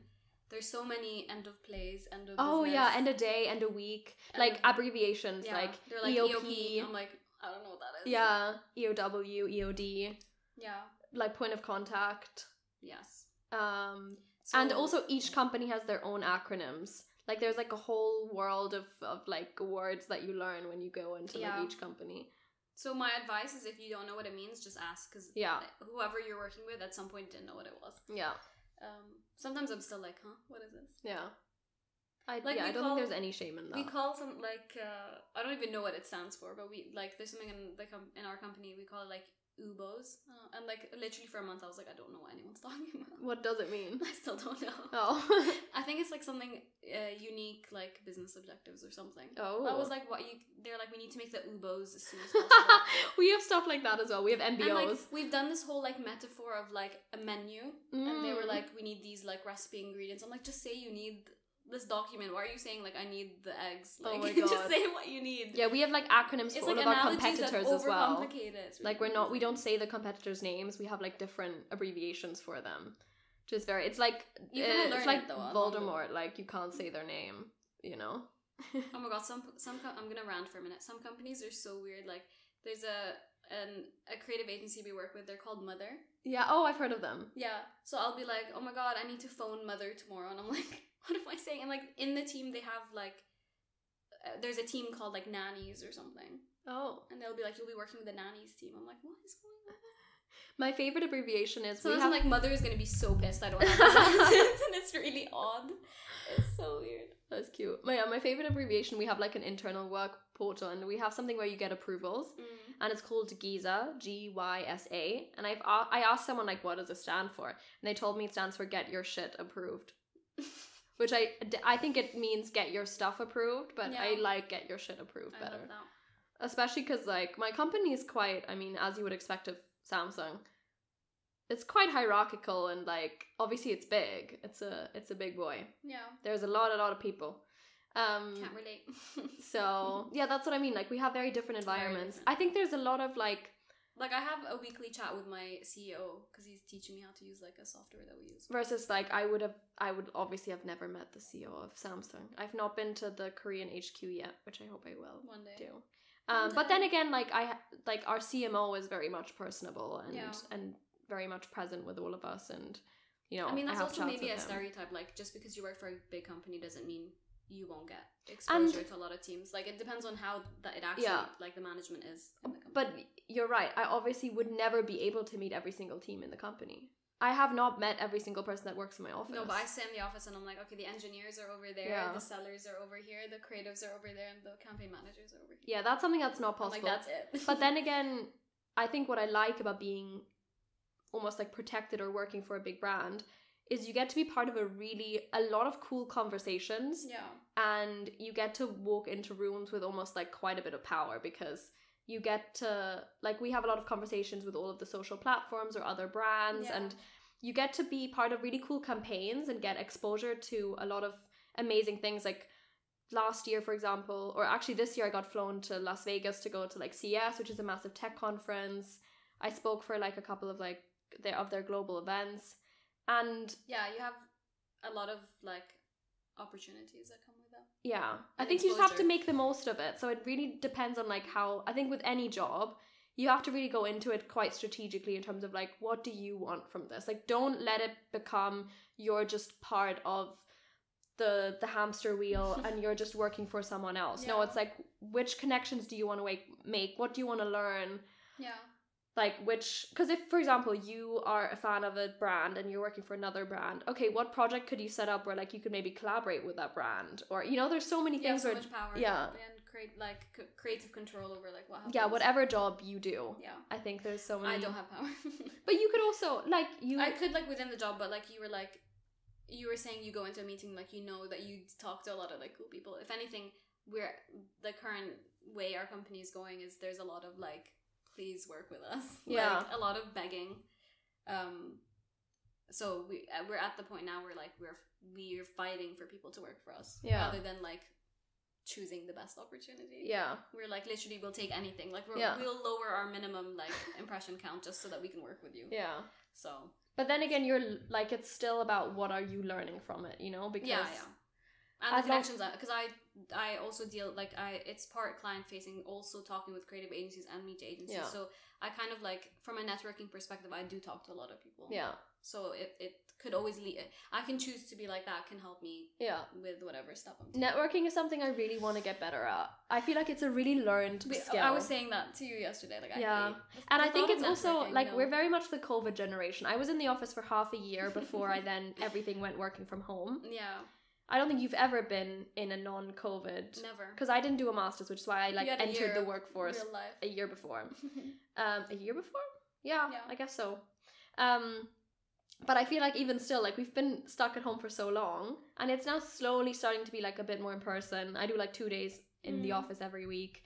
There's so many end of plays, end of business. End of day, end of week, like abbreviations like they're like EOP. I'm like, I don't know what that is. Yeah, EOW, EOD. Yeah. Like point of contact. Yes. And also each company has their own acronyms. Like there's like a whole world of like words that you learn when you go into like each company. So my advice is if you don't know what it means, just ask, because whoever you're working with at some point didn't know what it was. Yeah. Sometimes I'm still like, huh, what is this? Yeah. I don't think there's any shame in that. We call some like I don't even know what it stands for, but we like there's something in our company we call it like UBOs, and like literally for a month I was like, I don't know what anyone's talking about. What does it mean? I still don't know. Oh. I think it's like something unique, like business objectives or something. Oh. I was like, they're like, we need to make the UBOs as soon as possible. We have stuff like that as well. We have MBOs. And, like, we've done this whole like metaphor of like a menu, and they were like, we need these like recipe ingredients. I'm like, just say you need this document. Why are you saying like I need the eggs? Like, oh my god! Just say what you need. Yeah, we have like acronyms for all of our competitors as well. It's really like we don't say the competitors' names. We have like different abbreviations for them. Just very. It's like Voldemort. Like you can't say their name. You know. Oh my god! I'm gonna rant for a minute. Some companies are so weird. Like there's a creative agency we work with. They're called Mother. Yeah. Oh, I've heard of them. Yeah. So I'll be like, oh my god, I need to phone Mother tomorrow, and I'm like, what am I saying? And like in the team they have like there's a team called like nannies or something. Oh. And they'll be like, you'll be working with the nannies team. I'm like, what is going on? My favorite abbreviation is so like Mother is gonna be so pissed I don't have this accent, and it's really odd. It's so weird. That's cute. My favorite abbreviation, we have like an internal work portal, and we have something where you get approvals, and it's called GYSA, GYSA. And I asked someone like, what does it stand for? And they told me it stands for Get Your Shit Approved. Which I think it means get your stuff approved, but I like Get Your Shit Approved better. I love that. Especially because like my company is quite, I mean, as you would expect of Samsung, it's quite hierarchical, and like obviously it's big. It's a big boy. Yeah. There's a lot of people. Can't relate. So yeah, that's what I mean. Like we have very different environments. I think there's a lot of like I have a weekly chat with my CEO because he's teaching me how to use like a software that we use. Versus like I would obviously have never met the CEO of Samsung. I've not been to the Korean HQ yet, which I hope I will one day do. But then again, like our CMO is very much personable and very much present with all of us, and you know, I mean that's also maybe a stereotype. Like just because you work for a big company doesn't mean you won't get exposure to a lot of teams. Like it depends on how it actually like the management is in the company. But you're right. I obviously would never be able to meet every single team in the company. I have not met every single person that works in my office. No, but I sit in the office and I'm like, okay, the engineers are over there, the sellers are over here, the creatives are over there, and the campaign managers are over here. Yeah, that's something that's not possible. I'm like, that's it. But then again, I think what I like about being almost like protected or working for a big brand is you get to be part of a lot of cool conversations. Yeah. And you get to walk into rooms with almost like quite a bit of power, because you get to, like, we have a lot of conversations with all of the social platforms or other brands, and you get to be part of really cool campaigns and get exposure to a lot of amazing things. Like last year, for example, or actually this year, I got flown to Las Vegas to go to like CES, which is a massive tech conference. I spoke for like a couple of like their global events. And yeah, you have a lot of like opportunities that come with that. Yeah. I think you just have to make the most of it. So it really depends on like how, I think with any job, you have to really go into it quite strategically in terms of like, what do you want from this? Like, don't let it become you're just part of the hamster wheel and you're just working for someone else. No, it's like, which connections do you want to make? What do you want to learn? Yeah. Like because if, for example, you are a fan of a brand and you're working for another brand, okay, what project could you set up where like you could maybe collaborate with that brand? Or, you know, there's so many things. So much power. Yeah. And create like creative control over like what happens. Yeah, whatever job you do. Yeah. I think there's so many. I don't have power. But you could also like I could like within the job, but like you were saying you go into a meeting like you know that you talk to a lot of like cool people. If anything, the current way our company is going is there's a lot of like, please work with us. Yeah. Like, a lot of begging. So we're at the point now where like we're fighting for people to work for us. Yeah. Rather than like choosing the best opportunity. Yeah. We're like literally we'll take anything. Like we'll lower our minimum like impression count just so that we can work with you. Yeah. So. But then again, you're like, it's still about what are you learning from it, you know? Because and the connections, because I also deal, like, it's part client facing, also talking with creative agencies and media agencies. Yeah. So I kind of like, from a networking perspective, I do talk to a lot of people. Yeah. So it could always lead, I can choose to be like, that can help me with whatever stuff I'm doing. Networking is something I really want to get better at. I feel like it's a really learned skill. I was saying that to you yesterday. Like, and I think it's also, like, we're very much the COVID generation. I was in the office for half a year before I everything went working from home. Yeah. I don't think you've ever been in a non-COVID. Never. Because I didn't do a master's, which is why I entered the workforce a year before. A year before? Yeah, I guess so. But I feel like even still, like, we've been stuck at home for so long, and it's now slowly starting to be like a bit more in person. I do like 2 days in the office every week.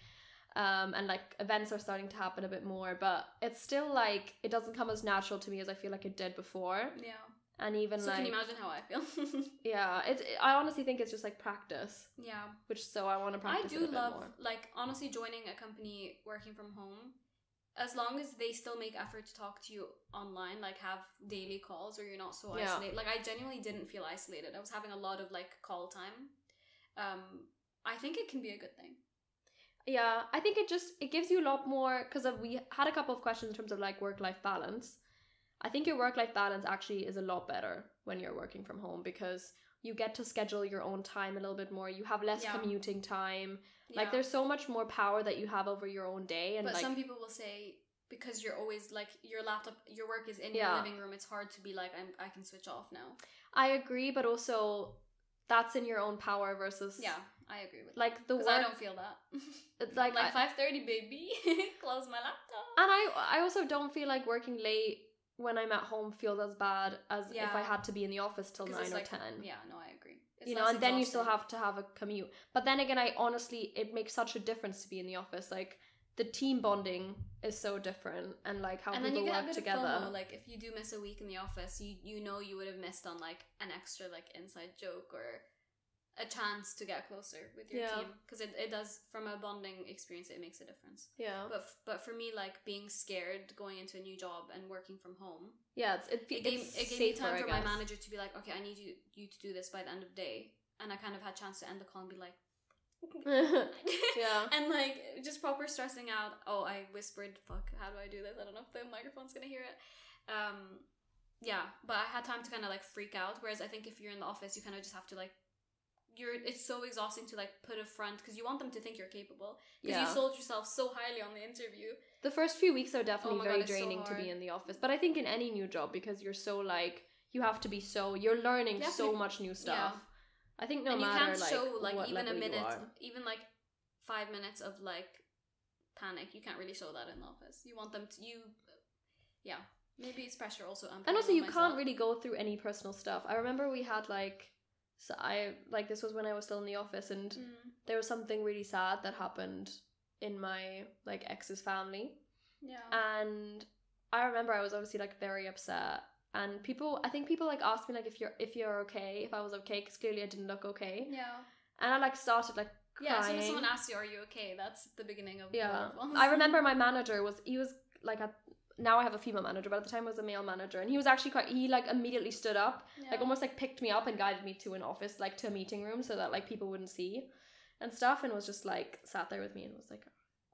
And like events are starting to happen a bit more, but it's still like, it doesn't come as natural to me as I feel like it did before. Yeah. And even so, can you imagine how I feel? Yeah, I honestly think it's just like practice. Yeah. So I want to practice it a bit more. I do love, like, honestly joining a company working from home, as long as they still make effort to talk to you online, like have daily calls where you're not so isolated. Like, I genuinely didn't feel isolated. I was having a lot of like call time. I think it can be a good thing. Yeah, I think it gives you a lot more, because we had a couple of questions in terms of like work-life balance. I think your work-life balance actually is a lot better when you're working from home, because you get to schedule your own time a little bit more. You have less commuting time. Like there's so much more power that you have over your own day. And but like, some people will say, because you're always like, your laptop, your work is in your living room, it's hard to be like, I can switch off now. I agree, but also that's in your own power versus I agree with like that. Because I don't feel that. Like 5:30, baby. Close my laptop. And I also don't feel like working late when I'm at home feels as bad as if I had to be in the office till 9 or 10. Yeah, no, I agree. It's you know, and then you still have to have a commute. But then again, I honestly, it makes such a difference to be in the office. Like, the team bonding is so different, and like how people work together. FOMO. Like, if you do miss a week in the office, you know you would have missed on like an extra like inside joke or a chance to get closer with your team, because it does, from a bonding experience, it makes a difference. But for me, like, being scared going into a new job and working from home, it gave me time for my manager to be like, okay, I need you to do this by the end of the day, and I kind of had a chance to end the call and be like and like just proper stressing out. Oh, I whispered, fuck, how do I do this? I don't know if the microphone's gonna hear it. But I had time to kind of like freak out, whereas I think if you're in the office, you kind of just have to like, it's so exhausting to like put a front, because you want them to think you're capable, because you sold yourself so highly on the interview. The first few weeks are definitely very draining to be in the office, but I think in any new job, because you're so like, you have to be so, you're learning so much new stuff. I think no matter you can't show like what even a minute, even like 5 minutes of like panic. You can't really show that in the office. You want them to maybe it's pressure also. And also you can't really go through any personal stuff. I remember we had like, so I like, this was when I was still in the office, and there was something really sad that happened in my like ex's family. And I remember I was obviously like very upset, and I think people like asked me like if you're okay, if I was okay, because clearly I didn't look okay. And I like started like crying. So when someone asks you, are you okay, that's the beginning of I remember my manager was like now I have a female manager, but at the time it was a male manager, and he was actually he like immediately stood up, like almost like picked me up and guided me to an office, like to a meeting room, so that like people wouldn't see and stuff, and was just like sat there with me and was like,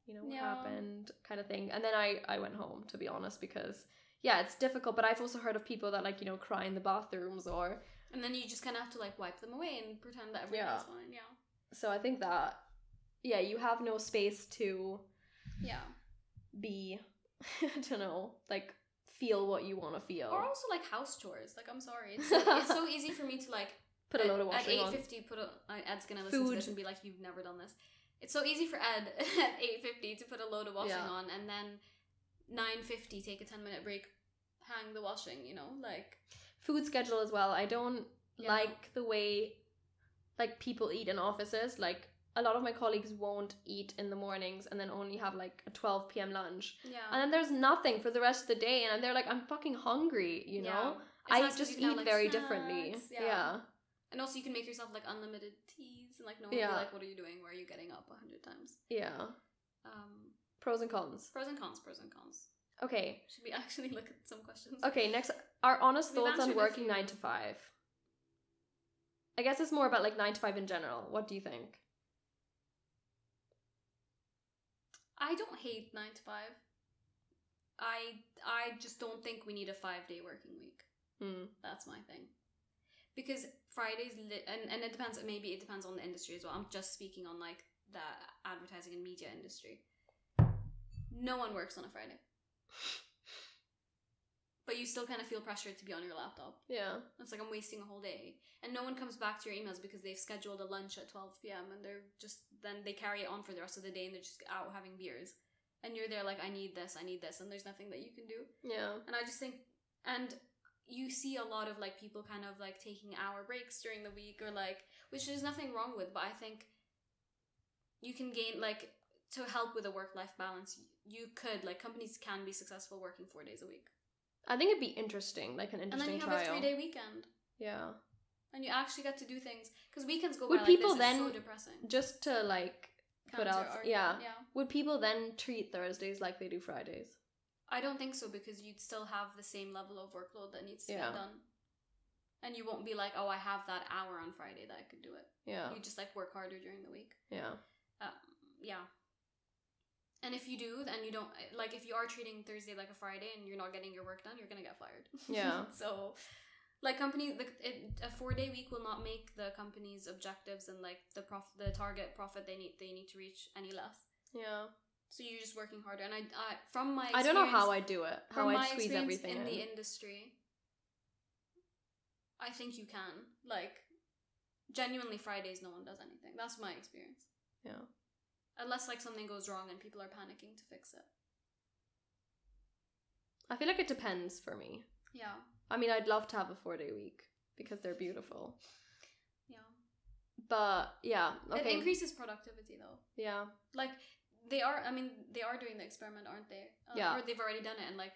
you know, what happened, kind of thing. And then I went home, to be honest, because it's difficult, but I've also heard of people that like, you know, cry in the bathrooms, and then you just kind of have to like wipe them away and pretend that everything's fine. So I think that you have no space to be I don't know, like feel what you want to feel. Or also like house chores. Like, I'm sorry, it's so easy for me to like put a load of washing at 8:50 Ed's gonna listen to this and be like, you've never done this. It's so easy for Ed at 8:50 to put a load of washing on, and then 9:50 take a 10-minute break, hang the washing, you know, like food schedule as well. I don't like the way like people eat in offices. Like, a lot of my colleagues won't eat in the mornings and then only have like a 12 p.m. lunch. And then there's nothing for the rest of the day, and they're like, I'm fucking hungry, you know? I just eat like very differently. And also you can make yourself like unlimited teas, and like no one will be like, what are you doing? Why are you getting up 100 times? Pros and cons. Pros and cons. Okay. Should we actually look at some questions? Okay, next, our honest thoughts on working 9 to 5. I guess it's more about like 9 to 5 in general. What do you think? I don't hate 9 to 5. I just don't think we need a 5-day working week. That's my thing. Because Fridays, and it depends, maybe it depends on the industry as well. I'm just speaking on like the advertising and media industry. No one works on a Friday. But you still kind of feel pressured to be on your laptop. It's like, I'm wasting a whole day. And no one comes back to your emails because they've scheduled a lunch at 12 p.m. and they're just, then they carry it on for the rest of the day, and they're just out having beers. And you're there like, I need this, and there's nothing that you can do. And I just think, and you see a lot of like people kind of like taking hour breaks during the week, or like, which there's nothing wrong with, but I think you can gain, like, to help with a work-life balance, you could, like, companies can be successful working 4 days a week. I think it'd be interesting, like an interesting trial. And then you have a 3-day weekend. And you actually get to do things, because weekends go by like people this, then, it's so depressing. Just to like put out, would people then treat Thursdays like they do Fridays? I don't think so, because you'd still have the same level of workload that needs to be done. And you won't be like, oh, I have that hour on Friday that I could do it. You just like work harder during the week. And if you do, then you don't, like, if you are treating Thursday like a Friday and you're not getting your work done, you're gonna get fired. Yeah. So, like, companies, a 4-day week will not make the company's objectives and, like, the target profit they need to reach any less. Yeah. So you're just working harder. And I from my I don't know how I do it. How I squeeze everything in the industry, I think you can. Like, genuinely, Fridays, no one does anything. That's my experience. Yeah. Unless, like, something goes wrong and people are panicking to fix it. I feel like it depends for me. Yeah. I mean, I'd love to have a 4-day week because they're beautiful. Yeah. But, yeah. Okay. It increases productivity, though. Yeah. Like, they are doing the experiment, aren't they? Yeah. Or they've already done it, and, like,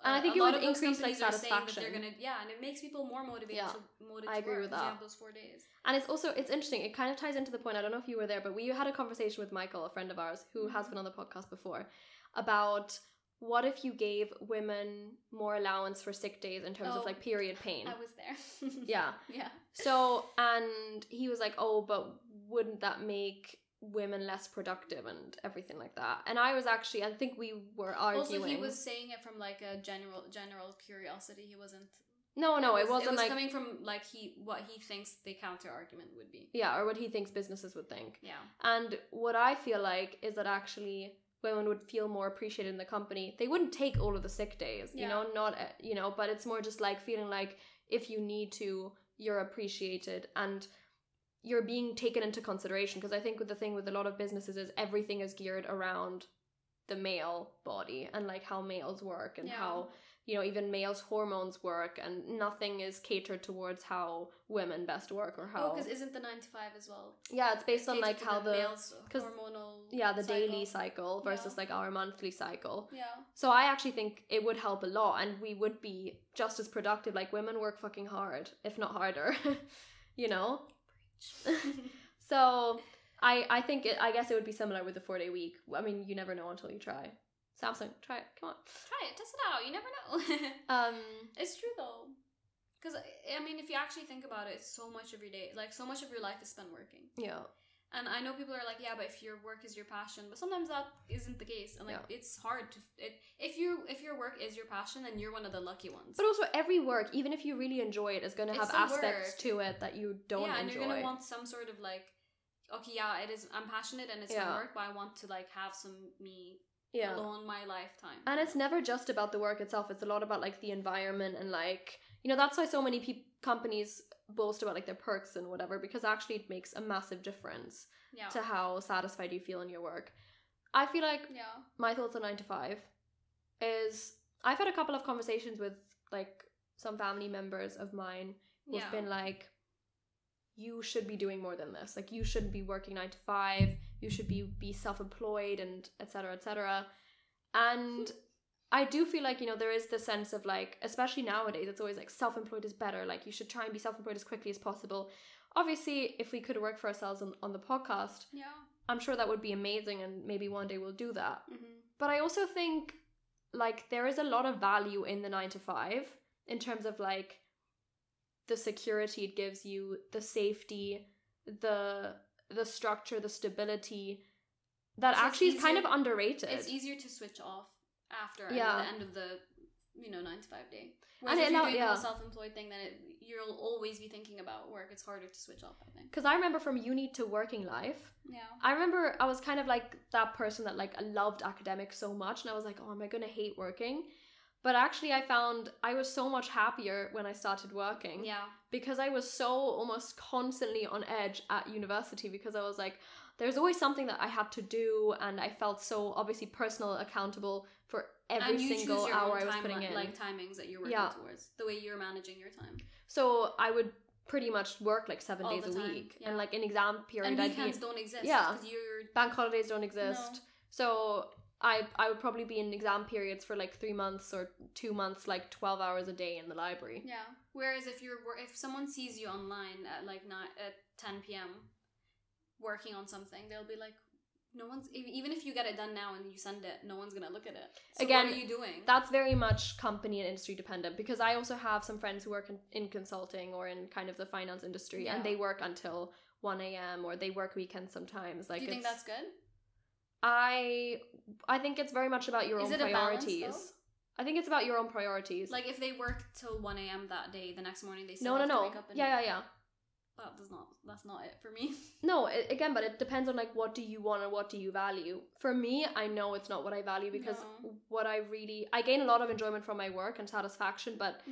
and I think it would increase, like, satisfaction. And it makes people more motivated to I agree with that. You have those 4 days. And it's interesting. It kind of ties into the point, I don't know if you were there, but we had a conversation with Michael, a friend of ours, who has been on the podcast before, about what if you gave women more allowance for sick days in terms of, like, period pain. I was there. Yeah. Yeah. So, and he was like, oh, but wouldn't that make women less productive and everything like that? And I was actually, I think we were arguing. Also, he was saying it from, like, a general curiosity. He wasn't. No, it wasn't. It was like, coming from, like, what he thinks the counter argument would be. Yeah, or what he thinks businesses would think. Yeah. And what I feel like is that actually women would feel more appreciated in the company. They wouldn't take all of the sick days, you know, not, you know, but it's more just like feeling like if you need to, you're appreciated and you're being taken into consideration. Because I think the thing with a lot of businesses is everything is geared around the male body and, like, how males work and how, you know, even males' hormones work, and nothing is catered towards how women best work or how. Oh, because isn't the 9 to 5 as well? Yeah, it's based on, like, how the male's hormonal. Yeah, the daily cycle versus like our monthly cycle. Yeah. So I actually think it would help a lot, and we would be just as productive. Like, women work fucking hard, if not harder. You know. So I think I guess it would be similar with the 4-day week. I mean, you never know until you try. Samsung, try it. Come on. Try it. Test it out. You never know. It's true, though. Because, I mean, if you actually think about it, it's so much of your day. Like, so much of your life is spent working. Yeah. And I know people are like, yeah, but if your work is your passion. But sometimes that isn't the case. And, like, it's hard to... If your work is your passion, then you're one of the lucky ones. But also, every work, even if you really enjoy it, is going to have aspects to it that you don't enjoy. Yeah, and you're going to want some sort of, like... Okay, yeah, it is... I'm passionate and it's my work, but I want to, like, have some me... alone my lifetime. And it's never just about the work itself. It's a lot about, like, the environment and, like, you know, that's why so many companies boast about, like, their perks and whatever, because actually it makes a massive difference to how satisfied you feel in your work. I feel like my thoughts on 9 to 5 is I've had a couple of conversations with, like, some family members of mine who've been like, you should be doing more than this. Like, you shouldn't be working 9 to 5. You should be self-employed and etc. etc. And I do feel like, you know, there is this sense of, like, especially nowadays, it's always like self-employed is better. Like, you should try and be self-employed as quickly as possible. Obviously, if we could work for ourselves on the podcast, I'm sure that would be amazing, and maybe one day we'll do that. Mm-hmm. But I also think, like, there is a lot of value in the 9 to 5 in terms of, like, the security it gives you, the safety, the structure, the stability, that actually is kind of underrated. It's easier to switch off after the end of the 9 to 5 day. Whereas and if you're doing a self-employed thing, then you'll always be thinking about work. It's harder to switch off, I think. Because I remember from uni to working life, I remember I was kind of like that person that, like, I loved academics so much, and I was like, oh, am I gonna hate working? But actually I found I was so much happier when I started working. Yeah. Because I was so almost constantly on edge at university, because I was like, there's always something that I had to do, and I felt so obviously personal, accountable for every single hour I was putting in. Like timings that you're working towards, the way you're managing your time. So I would pretty much work like 7 days a week, and like in exam period, and weekends don't exist. Yeah, bank holidays don't exist. No. So I would probably be in exam periods for like 3 months or 2 months, like 12 hours a day in the library. Yeah. Whereas if someone sees you online at like at 10 p.m. working on something, they'll be like, no one's, even if you get it done now and you send it, no one's gonna look at it. So again, what are you doing? That's very much company and industry dependent, because I also have some friends who work in consulting or in kind of the finance industry, and they work until 1 a.m. or they work weekends sometimes. Like, do you think that's good? I think it's very much about your own priorities. Balance, I think it's about your own priorities. Like if they work till 1 a.m. that day, the next morning they still have to wake up and... Yeah. That's not it for me. No, again, but it depends on like what do you want and what do you value. For me, I know it's not what I value because what I gain a lot of enjoyment from my work and satisfaction, but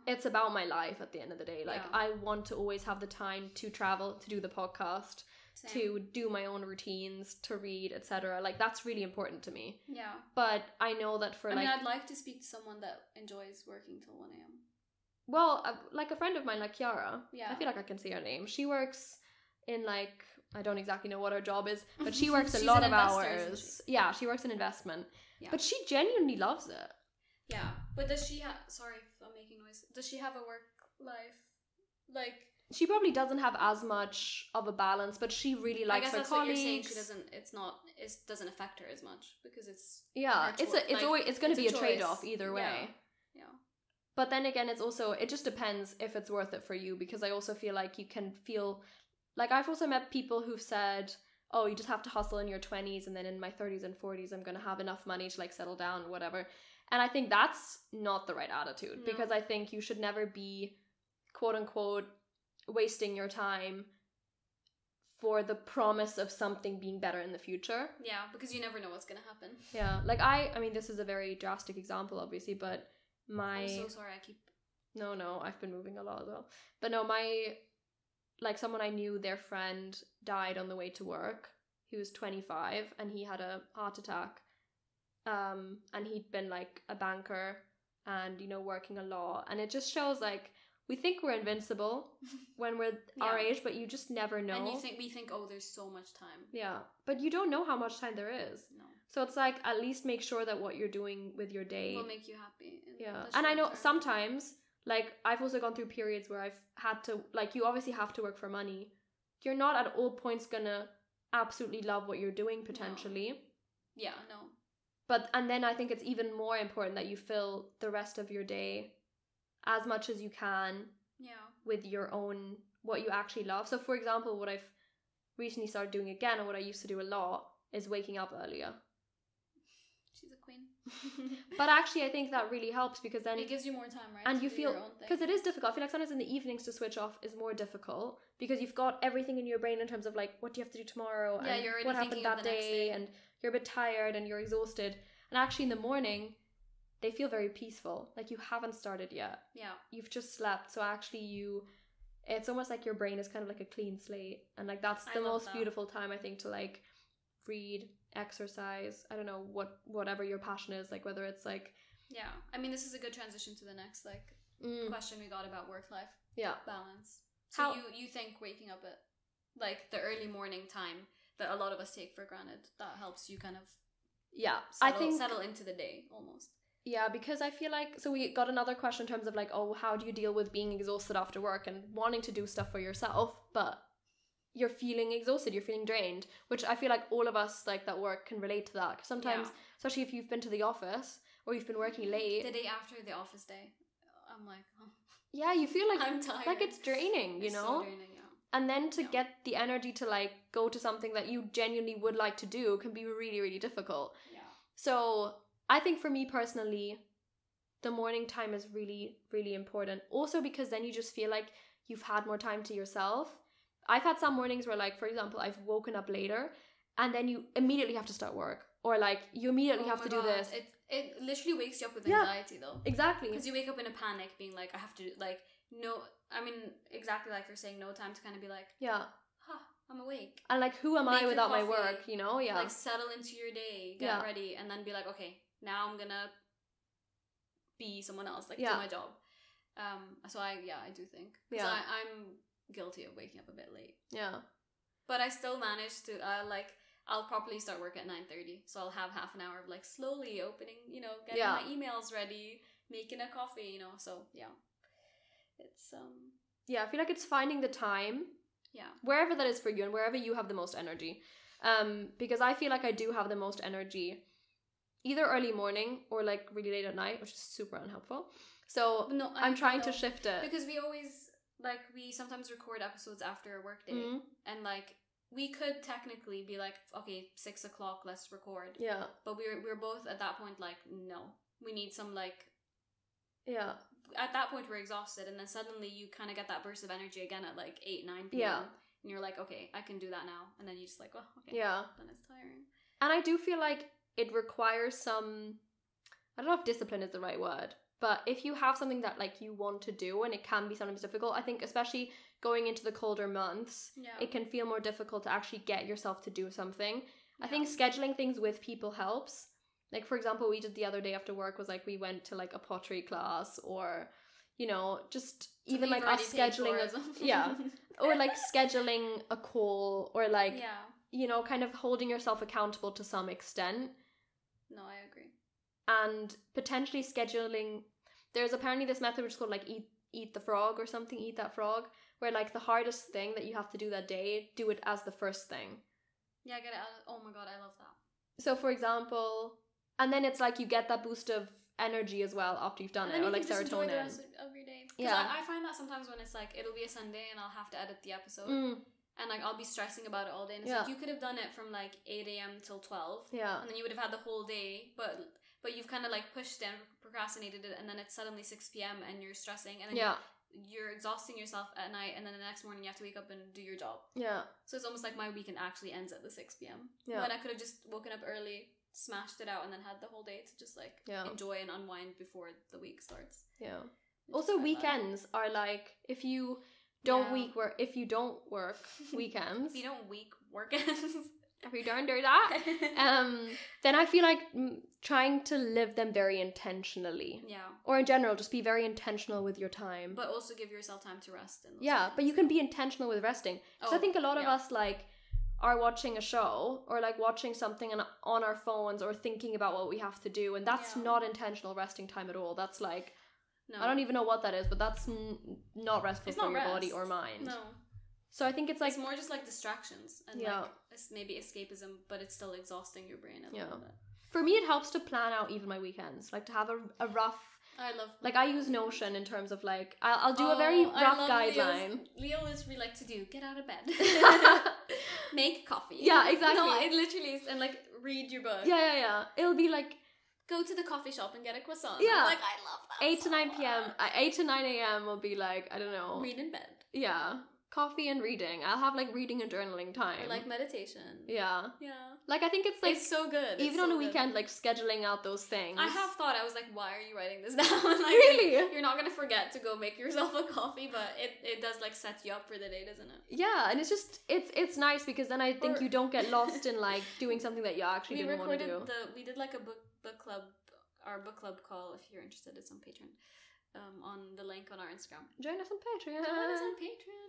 it's about my life at the end of the day. Like I want to always have the time to travel, to do the podcast, to do my own routines, to read, etc. Like that's really important to me. Yeah. But I know that for I'd like to speak to someone that enjoys working till 1 a.m. Well, like a friend of mine, like Kiara, I feel like I can say her name. She works in like, I don't exactly know what her job is, but she works a lot of hours. Yeah, she works in investment. Yeah. But she genuinely loves it. Yeah, but does she have, sorry if I'm making noise, does she have a work life? Like... She probably doesn't have as much of a balance, but she really likes her colleagues. What you're saying. It doesn't affect her as much because it's... Yeah, it's going to be a trade-off either way. Yeah. But then again, it just depends if it's worth it for you, because I also feel like you can feel, like I've also met people who've said, oh, you just have to hustle in your 20s and then in my 30s and 40s, I'm going to have enough money to like settle down or whatever. And I think that's not the right attitude, because I think you should never be, quote unquote, wasting your time for the promise of something being better in the future. Yeah, because you never know what's going to happen. Yeah, like I mean, this is a very drastic example, obviously, but I'm so sorry, No, I've been moving a lot as well. But no, someone I knew, their friend died on the way to work. He was 25 and he had a heart attack. And he'd been like a banker and, working a lot. And it just shows like, we think we're invincible when we're our age, but you just never know. And we think, oh, there's so much time. Yeah, but you don't know how much time there is. No. So it's like, at least make sure that what you're doing with your day will make you happy. Yeah, and I know sometimes, like, I've also gone through periods where I've had to, like, you obviously have to work for money. You're not at all points gonna absolutely love what you're doing, potentially. No. Yeah, no. And then I think it's even more important that you fill the rest of your day as much as you can with your own, what you actually love. So for example, what I've recently started doing again, and what I used to do a lot, is waking up earlier. She's a queen. But actually I think that really helps, because then it gives you more time, right? And you feel, because it is difficult. I feel like sometimes in the evenings to switch off is more difficult, because you've got everything in your brain in terms of like, what do you have to do tomorrow, and you're what happened that day, and you're a bit tired and you're exhausted. And actually in the morning they feel very peaceful, like you haven't started yet. Yeah, you've just slept. So actually it's almost like your brain is kind of like a clean slate, and like that's the most beautiful time, I think, to like read, exercise, I don't know, whatever your passion is, like whether it's like... Yeah, I mean, this is a good transition to the next like question we got about work-life balance. So you think waking up at like the early morning time that a lot of us take for granted, that helps you kind of settle into the day almost? Yeah, because I feel like, so we got another question in terms of like, oh, how do you deal with being exhausted after work and wanting to do stuff for yourself, but you're feeling exhausted, you're feeling drained, which I feel like all of us like that work can relate to that. Sometimes, especially if you've been to the office or you've been working late. The day after the office day, I'm like, oh. Yeah, you feel like I'm tired. Like it's draining, you know? So draining, yeah. And then to get the energy to like go to something that you genuinely would like to do can be really, really difficult. Yeah. So I think for me personally, the morning time is really, really important. Also because then you just feel like you've had more time to yourself. I've had some mornings where, like, for example, I've woken up later and then you immediately have to start work. Or, like, you immediately have to do this. It literally wakes you up with anxiety, though. Exactly. Because you wake up in a panic being like, I have to, like, no... I mean, exactly like you're saying, no time to kind of be like... Yeah. I'm awake. And, like, who am I without my work, you know? Yeah. Like, settle into your day, get ready, and then be like, okay, now I'm gonna be someone else, like, do my job. So I do think. Because I'm guilty of waking up a bit late. Yeah. But I still manage to, I'll properly start work at 9:30. So I'll have half an hour of, like, slowly opening, you know, getting my emails ready, making a coffee, you know, so, yeah. It's, Yeah, I feel like it's finding the time. Yeah. Wherever that is for you and wherever you have the most energy. Because I feel like I do have the most energy either early morning or, like, really late at night, which is super unhelpful. So no, I'm trying to shift it. Because we always... Like, we sometimes record episodes after a work day, and, like, we could technically be like, okay, 6 o'clock, let's record. Yeah. But we're both at that point like, no, we need some like. Yeah. At that point, we're exhausted, and then suddenly you kind of get that burst of energy again at like 8, 9 p.m. Yeah. And you're like, okay, I can do that now. And then you just like, oh, okay. Yeah. Then it's tiring. And I do feel like it requires some, I don't know if discipline is the right word, but if you have something that like you want to do and it can be sometimes difficult, I think especially going into the colder months, it can feel more difficult to actually get yourself to do something. Yeah. I think scheduling things with people helps. Like, for example, we did the other day after work was like we went to like a pottery class, or, you know, just even like us scheduling or like scheduling a call, or like, you know, kind of holding yourself accountable to some extent. No, I agree. And potentially scheduling, there's apparently this method which is called like eat the frog or something, eat that frog, where like the hardest thing that you have to do that day, do it as the first thing. Yeah, get it out. Oh my god, I love that. So for example, and then it's like you get that boost of energy as well after you've done it, or like serotonin. Enjoy the rest of your day. Yeah, I find that sometimes when it's like it'll be a Sunday and I'll have to edit the episode, and like I'll be stressing about it all day, and it's like you could have done it from like 8 a.m. till 12, and then you would have had the whole day, but you've kind of like pushed and procrastinated it, and then it's suddenly 6 p.m. and you're stressing, and then you're exhausting yourself at night, and then the next morning you have to wake up and do your job. Yeah. So it's almost like my weekend actually ends at the 6 p.m. Yeah. When I could have just woken up early, smashed it out, and then had the whole day to just like enjoy and unwind before the week starts. Yeah. Also, weekends are like, if you don't work weekends, if you don't weekends, if you don't do that, then I feel like trying to live them very intentionally. Yeah. Or in general, just be very intentional with your time. But also give yourself time to rest. But you can be intentional with resting. Because I think a lot of us like are watching a show or like watching something on our phones or thinking about what we have to do, and that's not intentional resting time at all. That's like, I don't even know what that is, but that's not restful for your body or mind. No. So I think it's like, it's more just like distractions and like maybe escapism, but it's still exhausting your brain a little bit. For me, it helps to plan out even my weekends, like to have a rough. I love. Like I use Notion in terms of like I'll do a very rough guideline. Leo is really like to do get out of bed, make coffee. Yeah, exactly. No, it literally is, and like read your book. Yeah. It'll be like go to the coffee shop and get a croissant. Yeah, like I love that. 8 to 9 p.m. 8 to 9 a.m. will be like, I don't know. Read in bed. Yeah. Coffee and reading. I'll have like reading and journaling time. Or like meditation. Yeah. Like I think it's like, it's so good. Even on a weekend, like scheduling out those things. I have thought, I was like, why are you writing this down? Like, really? You're not gonna forget to go make yourself a coffee, but it does like set you up for the day, doesn't it? Yeah, and it's just it's nice because then I think you don't get lost in like doing something that you actually didn't want to do. We did like a book club, our book club call. If you're interested, it's on Patreon. On the link on our Instagram. Join us on Patreon.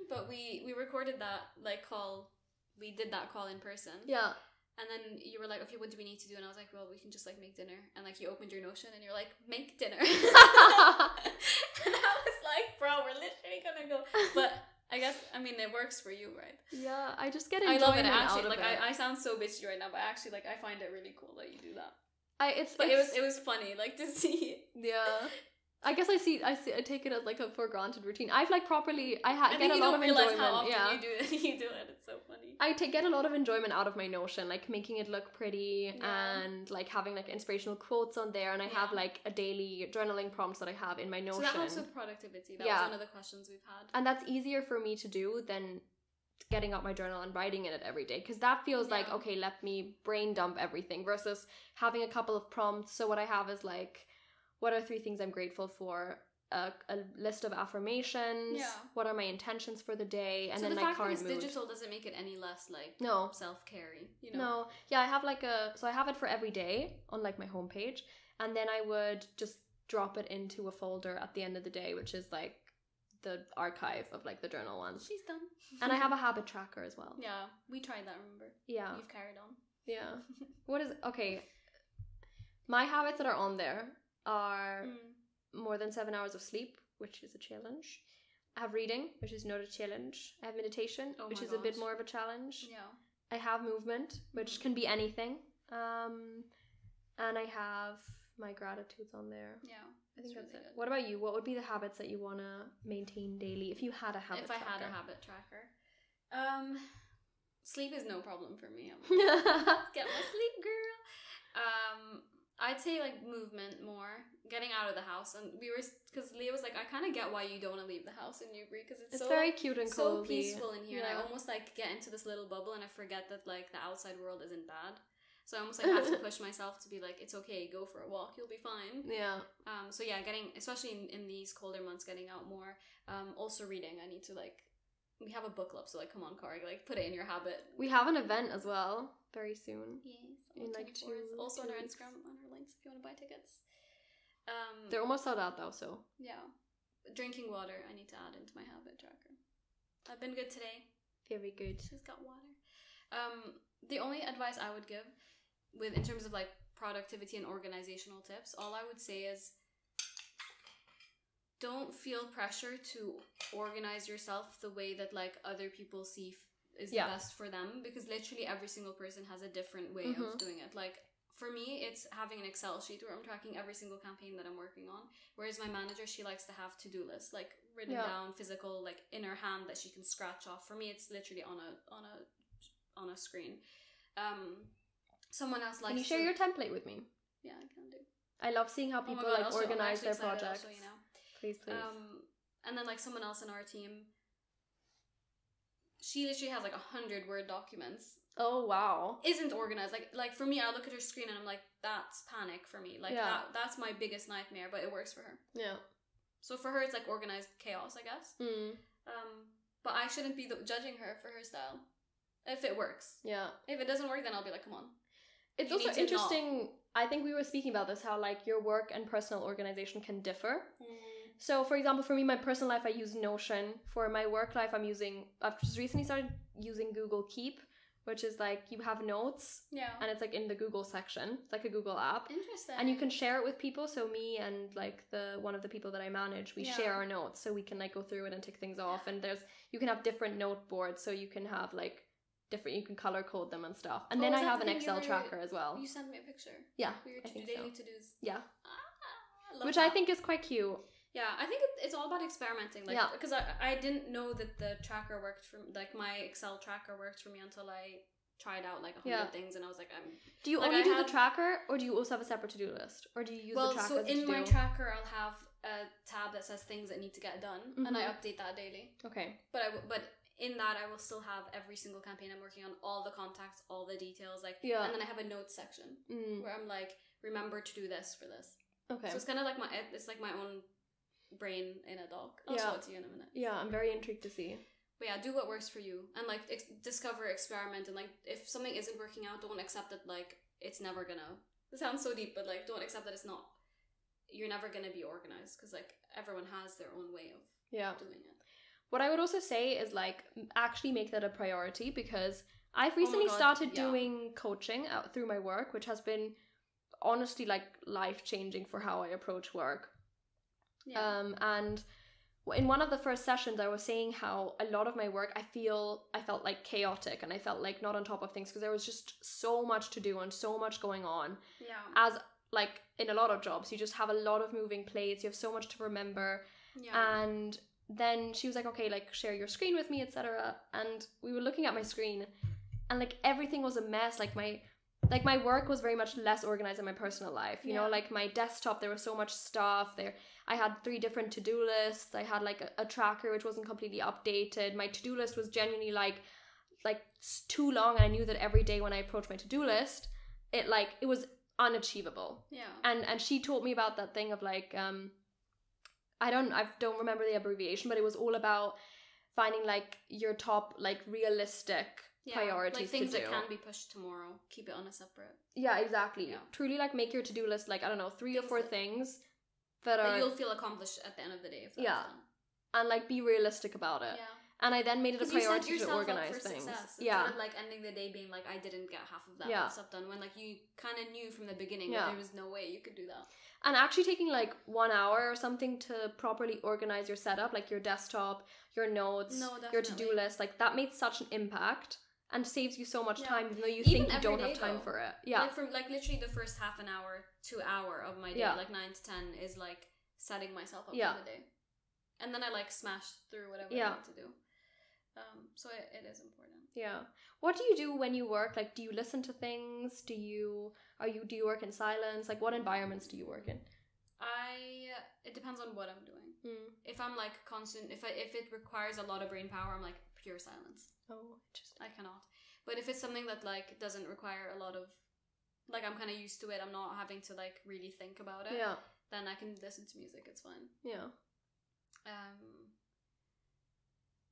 But we recorded that like call. We did that call in person. Yeah. And then you were like, okay, what do we need to do? And I was like, well, we can just like make dinner. And like you opened your Notion and you're like, make dinner. And I was like, bro, we're literally gonna go. But I guess, I mean, it works for you, right? Yeah, I just get enjoyment out of it. I love it actually. Like I sound so bitchy right now, but actually, like I find it really cool that you do that. It was funny, like to see. Yeah. I guess I take it as like a for granted routine. I've like properly, get a lot of enjoyment. How often you do it. It's so funny. I get a lot of enjoyment out of my Notion, like making it look pretty and like having like inspirational quotes on there, and I have like a daily journaling prompts that I have in my Notion. So that helps with productivity. That was one of the questions we've had. And that's easier for me to do than getting out my journal and writing in it every day, because that feels like, okay, let me brain dump everything, versus having a couple of prompts. So what I have is like, what are 3 things I'm grateful for? A list of affirmations. Yeah. What are my intentions for the day? And so then my current mood. So the fact that it's digital doesn't make it any less like self-care-y, you know? No. Yeah, I have like so I have it for every day on like my homepage, and then I would just drop it into a folder at the end of the day, which is like the archive of like the journal ones. She's done. And I have a habit tracker as well. Yeah, we tried that, remember? Yeah. You've carried on. Yeah. Okay. My habits that are on there are more than 7 hours of sleep, which is a challenge. I have reading, which is not a challenge. I have meditation, which is a bit more of a challenge. Yeah. I have movement, which can be anything. And I have my gratitudes on there. Yeah. I think that's it. Good. What about you? What would be the habits that you want to maintain daily if you had a habit tracker? If I had a habit tracker. sleep is no problem for me. I'm like, get my sleep, girl. I'd say like movement more, getting out of the house, and because Leah was like, I kind of get why you don't want to leave the house in Newbury because it's so very cute and so cozy. peaceful in here, and I almost like get into this little bubble, and I forget that like the outside world isn't bad. So I almost like have to push myself to be like, it's okay, go for a walk, you'll be fine. Yeah. So yeah, getting, especially in these colder months, getting out more. Also reading. I need to like, we have a book club, so like, come on, Kari, like put it in your habit. We have an event as well very soon. Yes. In like 2 also on our weeks. Instagram, on our links if you want to buy tickets. They're almost sold out though, so. Yeah. Drinking water, I need to add into my habit tracker. I've been good today. Very good. She's got water. The only advice I would give in terms of like productivity and organizational tips, all I would say is don't feel pressure to organize yourself the way that like other people see is the best for them, because literally every single person has a different way of doing it. Like for me, it's having an Excel sheet where I'm tracking every single campaign that I'm working on, whereas my manager, she likes to have to-do lists like written down, physical, like in her hand that she can scratch off. For me, it's literally on a screen. Someone else likes. Can you share your template with me? Yeah, I can do. I love seeing how people like organize their projects. You know. Please. And then like someone else in our team, she literally has like 100 Word documents. Oh wow. Isn't organized. Like for me, I look at her screen and I'm like, that's panic for me. Like that's my biggest nightmare, but it works for her. Yeah. So for her, it's like organized chaos, I guess. But I shouldn't be judging her for her style. If it works. Yeah. If it doesn't work, then I'll be like, come on. It's also interesting. I think we were speaking about this, how like your work and personal organization can differ. So for example, for me, my personal life, I use Notion. For my work life, I've just recently started using Google Keep, which is like you have notes. Yeah. And it's like in the Google section. It's like a Google app. Interesting. And you can share it with people. So me and like one of the people that I manage, we share our notes, so we can like go through it and tick things off. And you can have different note boards, so you can have like you can color code them and stuff. And then I have an Excel tracker as well. You sent me a picture. Yeah. Your daily to-dos. Yeah. Which I think is quite cute. Yeah, I think it's all about experimenting. Like, because I didn't know that the tracker worked for like my Excel tracker worked for me until I tried out like 100 things, and I was like, Do you only do the tracker, or do you also have a separate to-do list, or do you use the tracker? Well, so in my tracker, I'll have a tab that says things that need to get done, and I update that daily. Okay. But in that, I will still have every single campaign I'm working on, all the contacts, all the details, like, and then I have a notes section where I'm like, remember to do this for this. Okay. So it's kind of like it's like my own brain in a doc. I'll show it to you in a minute. Yeah, I'm very intrigued to see. But yeah, do what works for you, and like discover, experiment, and like if something isn't working out, don't accept that like it's never gonna. This sounds so deep, but like don't accept that it's not. You're never gonna be organized, because like everyone has their own way of doing it. What I would also say is like actually make that a priority, because I've recently started doing coaching out through my work, which has been honestly like life-changing for how I approach work. Yeah. And in one of the first sessions, I was saying how a lot of my work, I felt like chaotic, and I felt like not on top of things, because there was just so much to do and so much going on. Yeah. As like in a lot of jobs, you just have a lot of moving plates. You have so much to remember. Yeah. And then she was like, okay, like share your screen with me, etc. And we were looking at my screen, and like everything was a mess. Like my work was very much less organized than my personal life. You know, like my desktop, there was so much stuff there. I had 3 different to-do lists. I had like a tracker which wasn't completely updated. My to-do list was genuinely like too long, and I knew that every day when I approached my to-do list, it was unachievable. Yeah. And she taught me about that thing of like I don't remember the abbreviation, but it was all about finding like your top like realistic priorities, like things to do. That can be pushed tomorrow. Keep it on a separate. Yeah, exactly. Yeah. Truly like make your to-do list like, I don't know, 3 or 4 things that you'll feel accomplished at the end of the day if that's done. And like be realistic about it. Yeah. And I then made it a priority to organize things. Instead of like ending the day being like, I didn't get half of that stuff done, when like you kind of knew from the beginning that there was no way you could do that. And actually taking like 1 hour or something to properly organize your setup, like your desktop, your notes, your to-do list, like that made such an impact and saves you so much time, even though you think you don't have time for it. Yeah. Like from like literally the first half an hour to hour of my day, like 9 to 10 is like setting myself up for the day. And then I like smash through whatever I need to do. So it is important. Yeah. What do you do when you work? Like, do you listen to things? Do you work in silence? Like, what environments do you work in? It depends on what I'm doing. If I'm like constant, if it requires a lot of brain power, I'm like pure silence. Oh, interesting. I cannot. But if it's something that like doesn't require a lot of, like I'm kind of used to it, I'm not having to like really think about it. Yeah. Then I can listen to music. It's fine. Yeah.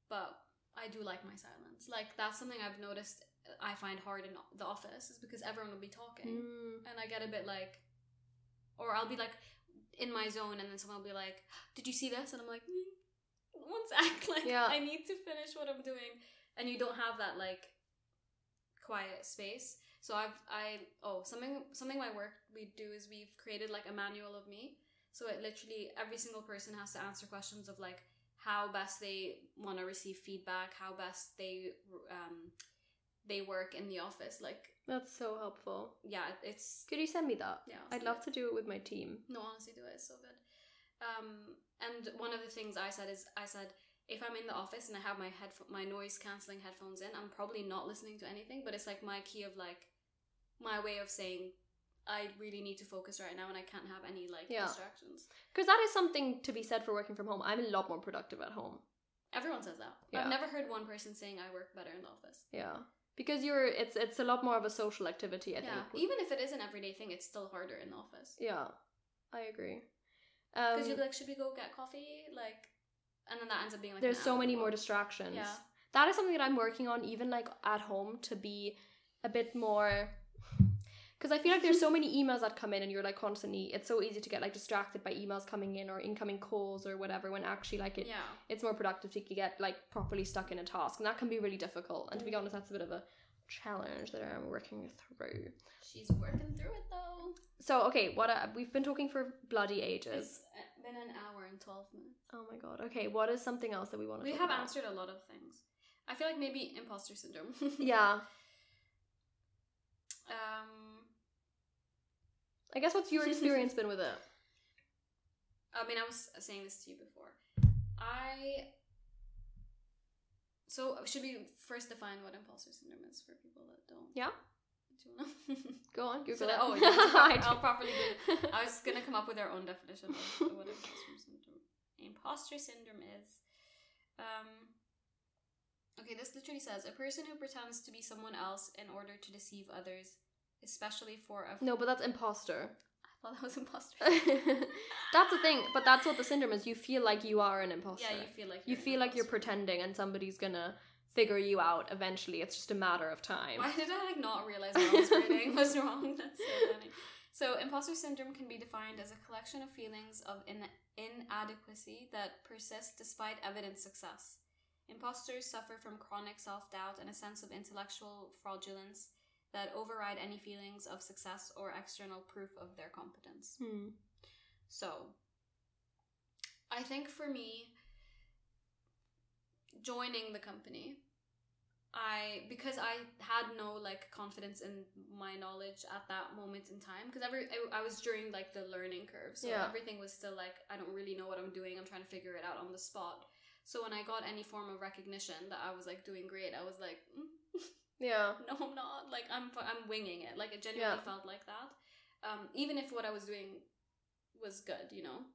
But I do like my silence. Like that's something I've noticed I find hard in the office is because everyone will be talking and I get a bit like, or I'll be like in my zone and then someone will be like, did you see this? And I'm like, one sec, like I need to finish what I'm doing. And you don't have that like quiet space. So something my work we do is we've created like a manual of me. So it literally every single person has to answer questions of like how best they want to receive feedback, how best they work in the office. Like that's so helpful. Yeah, it's. Could you send me that? Yeah, I'd love to do it with my team. No, honestly, do it. It's so good. And one of the things I said if I'm in the office and I have my noise cancelling headphones in, I'm probably not listening to anything. But it's like my key of like my way of saying I really need to focus right now and I can't have any like distractions. Because that is something to be said for working from home. I'm a lot more productive at home. Everyone says that. Yeah. I've never heard one person saying I work better in the office. Yeah. Because it's a lot more of a social activity, I think. Even if it is an everyday thing, it's still harder in the office. Yeah. I agree. Because you'll be like, should we go get coffee? Like, and then that ends up being like there's so many more distractions. Yeah. That is something that I'm working on even like at home to be a bit more. Because I feel like there's so many emails that come in and you're like constantly, it's so easy to get like distracted by emails coming in or incoming calls or whatever when actually like it's more productive to get like properly stuck in a task. And that can be really difficult. And to be honest, that's a bit of a challenge that I'm working through. She's working through it though. So, okay, we've been talking for bloody ages. It's been an hour and 12 minutes. Oh my god. Okay, what is something else that we want to talk about? We have about? answered a lot of things. I feel like maybe imposter syndrome. Yeah. I guess what's your experience been with it? I mean, I was saying this to you before. So should we first define what imposter syndrome is for people that don't? Yeah. Do you wanna? Go on, Google it. Oh, yeah, I'll properly do it. I was gonna come up with our own definition of what imposter syndrome is. Okay, this literally says a person who pretends to be someone else in order to deceive others, especially for a. No, but that's imposter. I thought that was imposter. That's the thing, but that's what the syndrome is. You feel like you are an imposter. Yeah, you feel like you're pretending, and somebody's gonna figure you out eventually. It's just a matter of time. Why did I like not realize what I was reading was wrong? That's so funny. So, imposter syndrome can be defined as a collection of feelings of inadequacy that persist despite evident success. Imposters suffer from chronic self-doubt and a sense of intellectual fraudulence that override any feelings of success or external proof of their competence. So, I think for me, joining the company, because I had no like confidence in my knowledge at that moment in time, because I was during like the learning curve, so everything was still like, I don't really know what I'm doing, I'm trying to figure it out on the spot. So when I got any form of recognition that I was like doing great, I was like, yeah, no, I'm not. Like I'm winging it. Like it genuinely felt like that. Even if what I was doing was good, you know.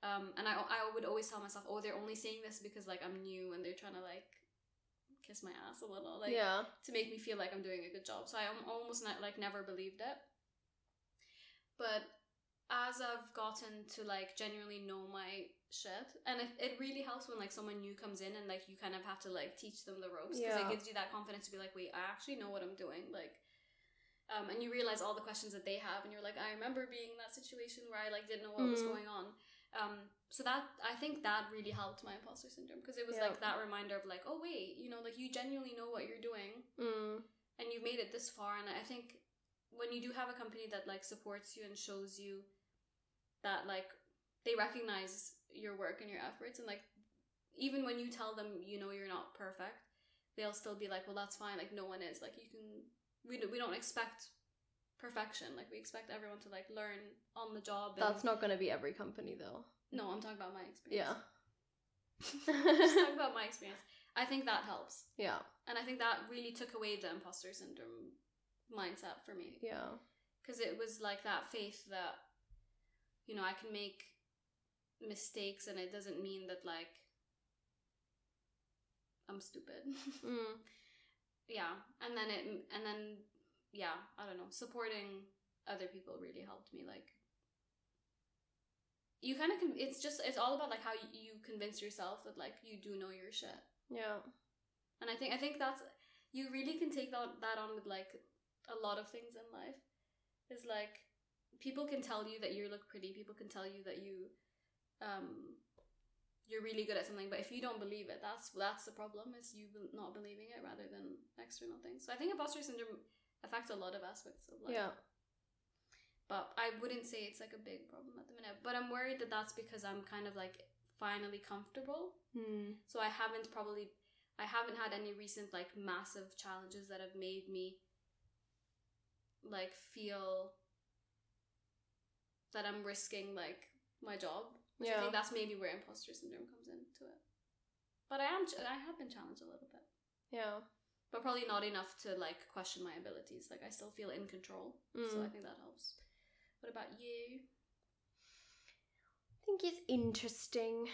And I would always tell myself, oh, they're only saying this because like I'm new and they're trying to like kiss my ass a little, like to make me feel like I'm doing a good job. So I almost never believed it. But as I've gotten to like genuinely know my shit, and it really helps when like someone new comes in and like you kind of have to like teach them the ropes, because it gives you that confidence to be like, wait, I actually know what I'm doing, like and you realize all the questions that they have and you're like, I remember being in that situation where I like didn't know what was going on. So that, I think that really helped my imposter syndrome, because it was like that reminder of like, oh wait, you know, like you genuinely know what you're doing and you've made it this far. And I think when you do have a company that like supports you and shows you that like they recognize your work and your efforts, and like even when you tell them, you know, you're not perfect, they'll still be like, well, that's fine, like no one is, like you can, we don't expect perfection, like we expect everyone to like learn on the job. That's not going to be every company though. No, I'm talking about my experience. Yeah. Just talking about my experience. I think that helps. Yeah. And I think that really took away the imposter syndrome mindset for me. Yeah. Because it was like that faith that, you know, I can make mistakes and it doesn't mean that, like, I'm stupid. Yeah. And then yeah, I don't know, supporting other people really helped me. Like, you kind of it's all about like how you convince yourself that like you do know your shit. Yeah. And I think that's, you really can take that on with like a lot of things in life. Is like, people can tell you that you look pretty, people can tell you that you're really good at something, but if you don't believe it, that's the problem, is you not believing it rather than external things. So I think imposter syndrome affects a lot of aspects of life. Yeah. But I wouldn't say it's like a big problem at the minute. But I'm worried that that's because I'm kind of like finally comfortable. So I haven't had any recent like massive challenges that have made me like feel that I'm risking like my job. Which I think that's maybe where imposter syndrome comes into it. But I have been challenged a little bit. Yeah. But probably not enough to like question my abilities. Like, I still feel in control. So I think that helps. What about you? I think it's interesting.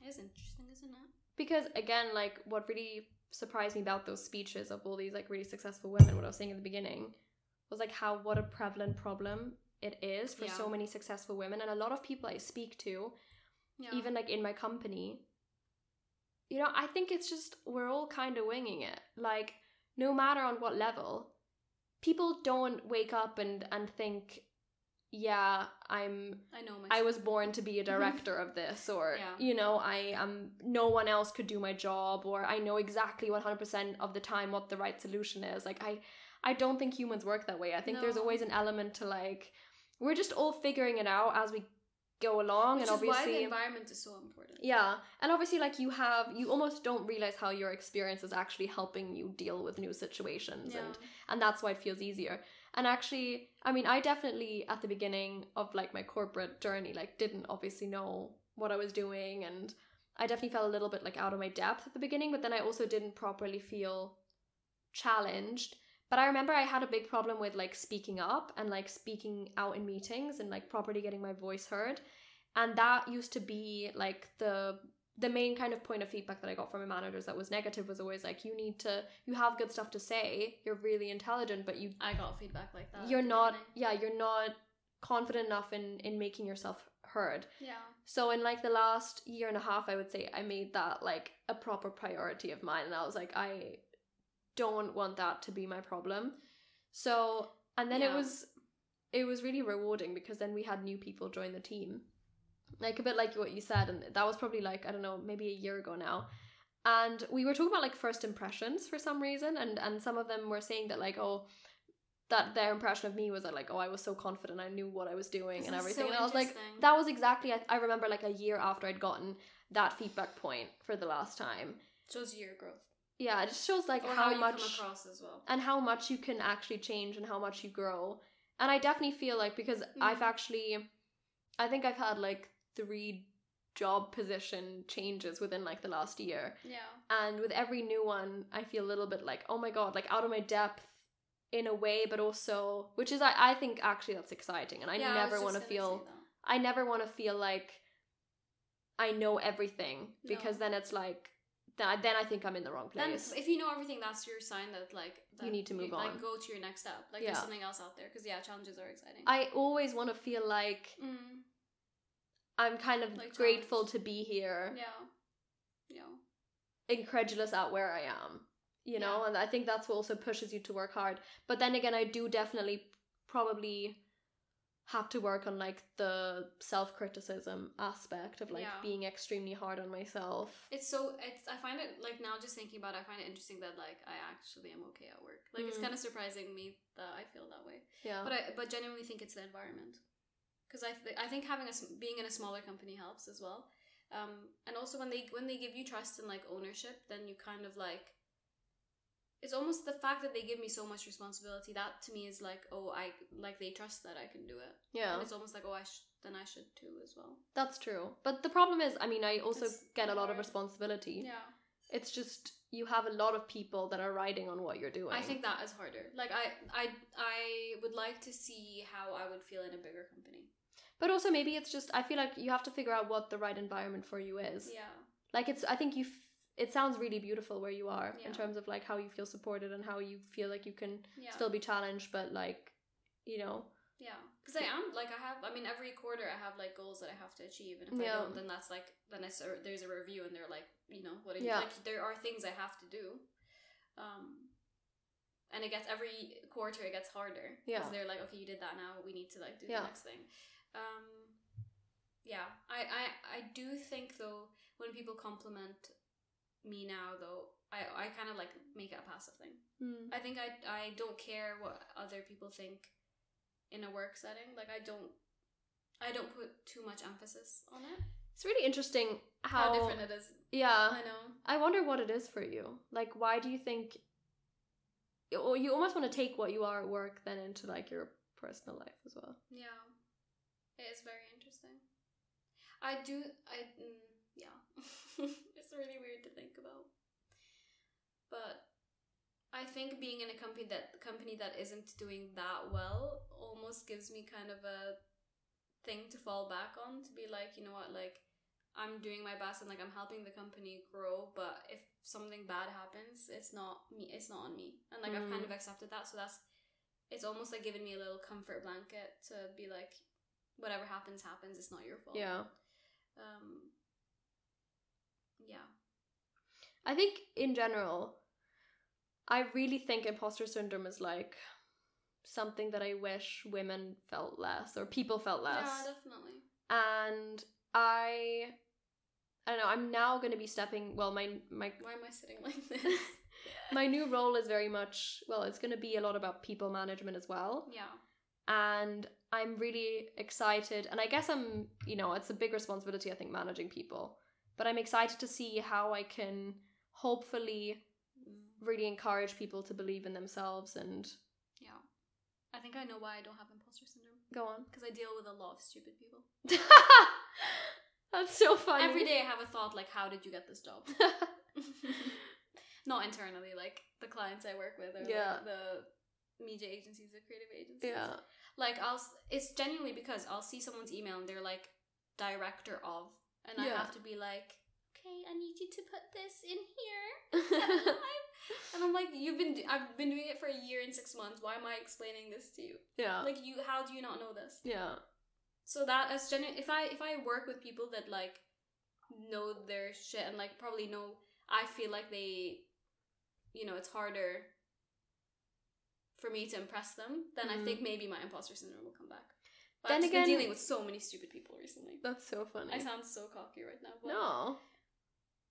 It is interesting, isn't it? Because again, like, what really surprised me about those speeches of all these like really successful women, what I was saying in the beginning, was like what a prevalent problem it is for so many successful women. And a lot of people I speak to, even like in my company, you know, I think it's just, we're all kind of winging it. Like, no matter on what level, people don't wake up and think, I was born to be a director of this, or you know, no one else could do my job, or I know exactly 100% of the time what the right solution is. Like, I don't think humans work that way. I think there's always an element to like, we're just all figuring it out as we go along. Which and obviously is why the environment is so important. Yeah. And obviously, like, you almost don't realize how your experience is actually helping you deal with new situations, and that's why it feels easier. And actually, I mean, I definitely at the beginning of like my corporate journey, like, didn't obviously know what I was doing, and I definitely felt a little bit like out of my depth at the beginning, but then I also didn't properly feel challenged. But I remember I had a big problem with like speaking up and like speaking out in meetings and like properly getting my voice heard. And that used to be like the main kind of point of feedback that I got from my managers that was negative, was always like, you have good stuff to say, you're really intelligent, but I got feedback like that. You're not confident enough in making yourself heard. Yeah. So in like the last year and a half, I would say I made that like a proper priority of mine. And I was like, I don't want that to be my problem. So, and then it was really rewarding, because then we had new people join the team, like a bit like what you said, and that was probably like, I don't know, maybe a year ago now, and we were talking about like first impressions for some reason, and some of them were saying that like, that their impression of me was that like, I was so confident, I knew what I was doing and everything, and I was like, that was exactly, I remember like a year after I'd gotten that feedback point for the last time. Shows your growth. Yeah, it just shows like how much you come across as well, and how much you can actually change and how much you grow. And I definitely feel like, because I think I've had like 3 job position changes within like the last year. Yeah. And with every new one, I feel a little bit like, oh my god, like out of my depth in a way, but also, which is I think actually that's exciting, and I never want to feel like I know everything, because then it's like, then I think I'm in the wrong place. Then if you know everything, that's your sign that like you need to move on. Like, go to your next step. Like, there's something else out there, because challenges are exciting. I always want to feel like I'm kind of like grateful to be here. Yeah. Incredulous at where I am, you know, and I think that's what also pushes you to work hard. But then again, I do definitely probably have to work on like the self-criticism aspect of like being extremely hard on myself. I find it, like, now just thinking about it, I find it interesting that like I actually am okay at work. Like, it's kind of surprising me that I feel that way. Yeah. But genuinely think it's the environment, because I think being in a smaller company helps as well. And also when they give you trust and like ownership, then you kind of like, it's almost the fact that they give me so much responsibility, that to me is like, they trust that I can do it. Yeah. And it's almost like, then I should too as well. That's true. But the problem is, I mean, I also get a lot of responsibility. Yeah. It's just, you have a lot of people that are riding on what you're doing. I think that is harder. Like I would like to see how I would feel in a bigger company. But also maybe it's just, I feel like you have to figure out what the right environment for you is. Yeah. Like I think it sounds really beautiful where you are in terms of like how you feel supported and how you feel like you can still be challenged, but like, you know. Yeah, because I am like every quarter I have like goals that I have to achieve, and if I don't, then that's like there's a review and they're like, you know, what are you like, there are things I have to do, and it gets every quarter it gets harder because they're like, okay, you did that, now we need to like do the next thing. I do think though when people compliment me now though, I kind of like make it a passive thing. I think I don't care what other people think in a work setting. Like I don't put too much emphasis on it. It's really interesting how different it is. Yeah, I know. I wonder what it is for you. Like, why do you think you almost want to take what you are at work then into like your personal life as well? Yeah, it is very interesting. It's really weird to think about, but I think being in a company that isn't doing that well almost gives me kind of a thing to fall back on, to be like, you know what, like I'm doing my best and like I'm helping the company grow, but if something bad happens, it's not on me, and like I've kind of accepted that, so it's almost like giving me a little comfort blanket to be like, whatever happens, it's not your fault. Yeah. Yeah. I think in general, I really think imposter syndrome is like something that I wish women felt less, or people felt less. Yeah, definitely. And I don't know, I'm now going to be stepping, well, my why am I sitting like this? My new role is very much, well, it's going to be a lot about people management as well. Yeah. And I'm really excited, and I guess I'm, you know, it's a big responsibility, I think, managing people, but I'm excited to see how I can hopefully really encourage people to believe in themselves. And yeah, I think I know why I don't have imposter syndrome. Go on. Because I deal with a lot of stupid people. That's so funny. Every day I have a thought like, how did you get this job? Not internally, like the clients I work with, or like the media agencies, the creative agencies. Yeah. Like it's genuinely because I'll see someone's email and they're like director of, and I have to be like, okay, I need you to put this in here. And I'm like, I've been doing it for a year and 6 months. Why am I explaining this to you? Yeah. Like how do you not know this? Yeah. So that as genuine, if I work with people that like know their shit and like probably know, I feel like they, you know, it's harder for me to impress them, then I think maybe my imposter syndrome will come back. But I've just been dealing with so many stupid people recently. That's so funny. I sound so cocky right now. But no.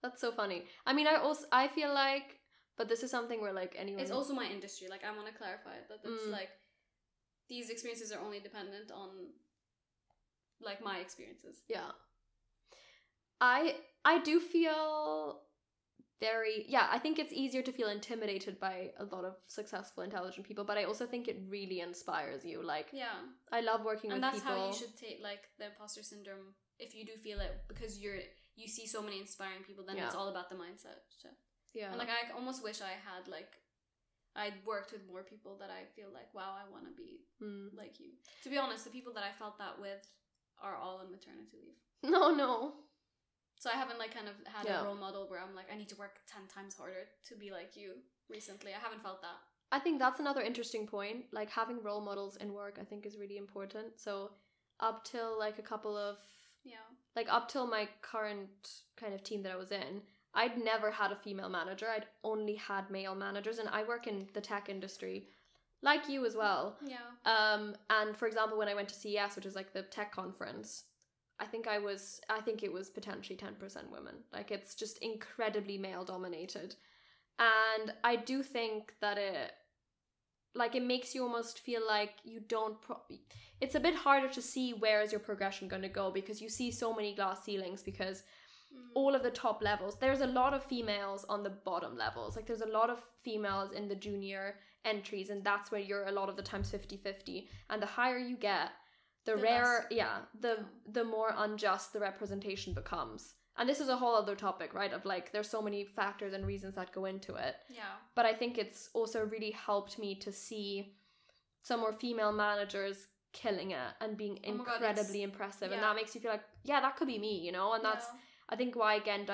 That's so funny. I mean, I feel like, but this is something where like anyone... It's also my industry. Like, I want to clarify that it's like, these experiences are only dependent on like my experiences. Yeah. I do feel very, I think it's easier to feel intimidated by a lot of successful, intelligent people, but I also think it really inspires you. Like, I love working with people. And that's how you should take like the imposter syndrome, if you do feel it, because you see so many inspiring people, then it's all about the mindset shit. Yeah. And like I almost wish I had like, I'd worked with more people that I feel like, wow, I want to be like you. To be honest, the people that I felt that with are all on maternity leave. No. So I haven't like kind of had a role model where I'm like, I need to work 10 times harder to be like you recently. I haven't felt that. I think that's another interesting point. Like having role models in work, I think is really important. So up till like a couple of, like up till my current kind of team that I was in, I'd never had a female manager. I'd only had male managers, and I work in the tech industry, like you as well. Yeah. And for example, when I went to CES, which is like the tech conference, I think it was potentially 10% women. Like it's just incredibly male dominated. And I do think that it makes you almost feel like you don't, it's a bit harder to see where is your progression going to go, because you see so many glass ceilings, because all of the top levels, there's a lot of females on the bottom levels. Like there's a lot of females in the junior entries, and that's where you're a lot of the times 50-50. And the higher you get, the rarer, the more unjust the representation becomes. and this is a whole other topic, right, of like there's so many factors and reasons that go into it. Yeah. But I think it's also really helped me to see some more female managers killing it and being incredibly impressive. And that makes you feel like, yeah, that could be me, you know? And that's, I think, why, again,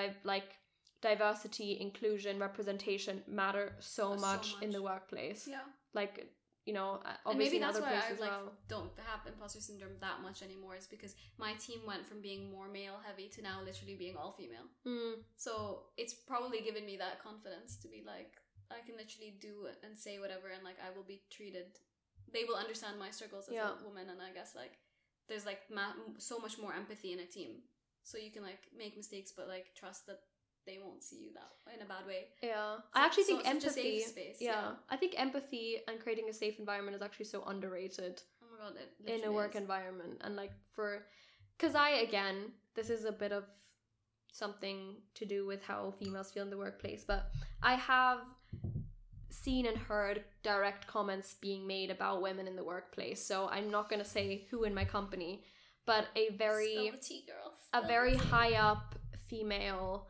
diversity, inclusion, representation matter so much in the workplace. Yeah. Like, you know, obviously in other places as well. Maybe that's why I don't have imposter syndrome that much anymore, is because my team went from being more male heavy to now literally being all female. So it's probably given me that confidence to be like, I can literally do it and say whatever, and like I will be treated, they will understand my struggles as a woman, and I guess like there's like so much more empathy in a team, so you can like make mistakes but like trust that they won't see you that in a bad way. Yeah. I actually think empathy, space, I think empathy and creating a safe environment is actually so underrated. Oh my god, in a work environment. And like because again, this is a bit of something to do with how females feel in the workplace, but I have seen and heard direct comments being made about women in the workplace. So I'm not going to say who in my company, but a very high up female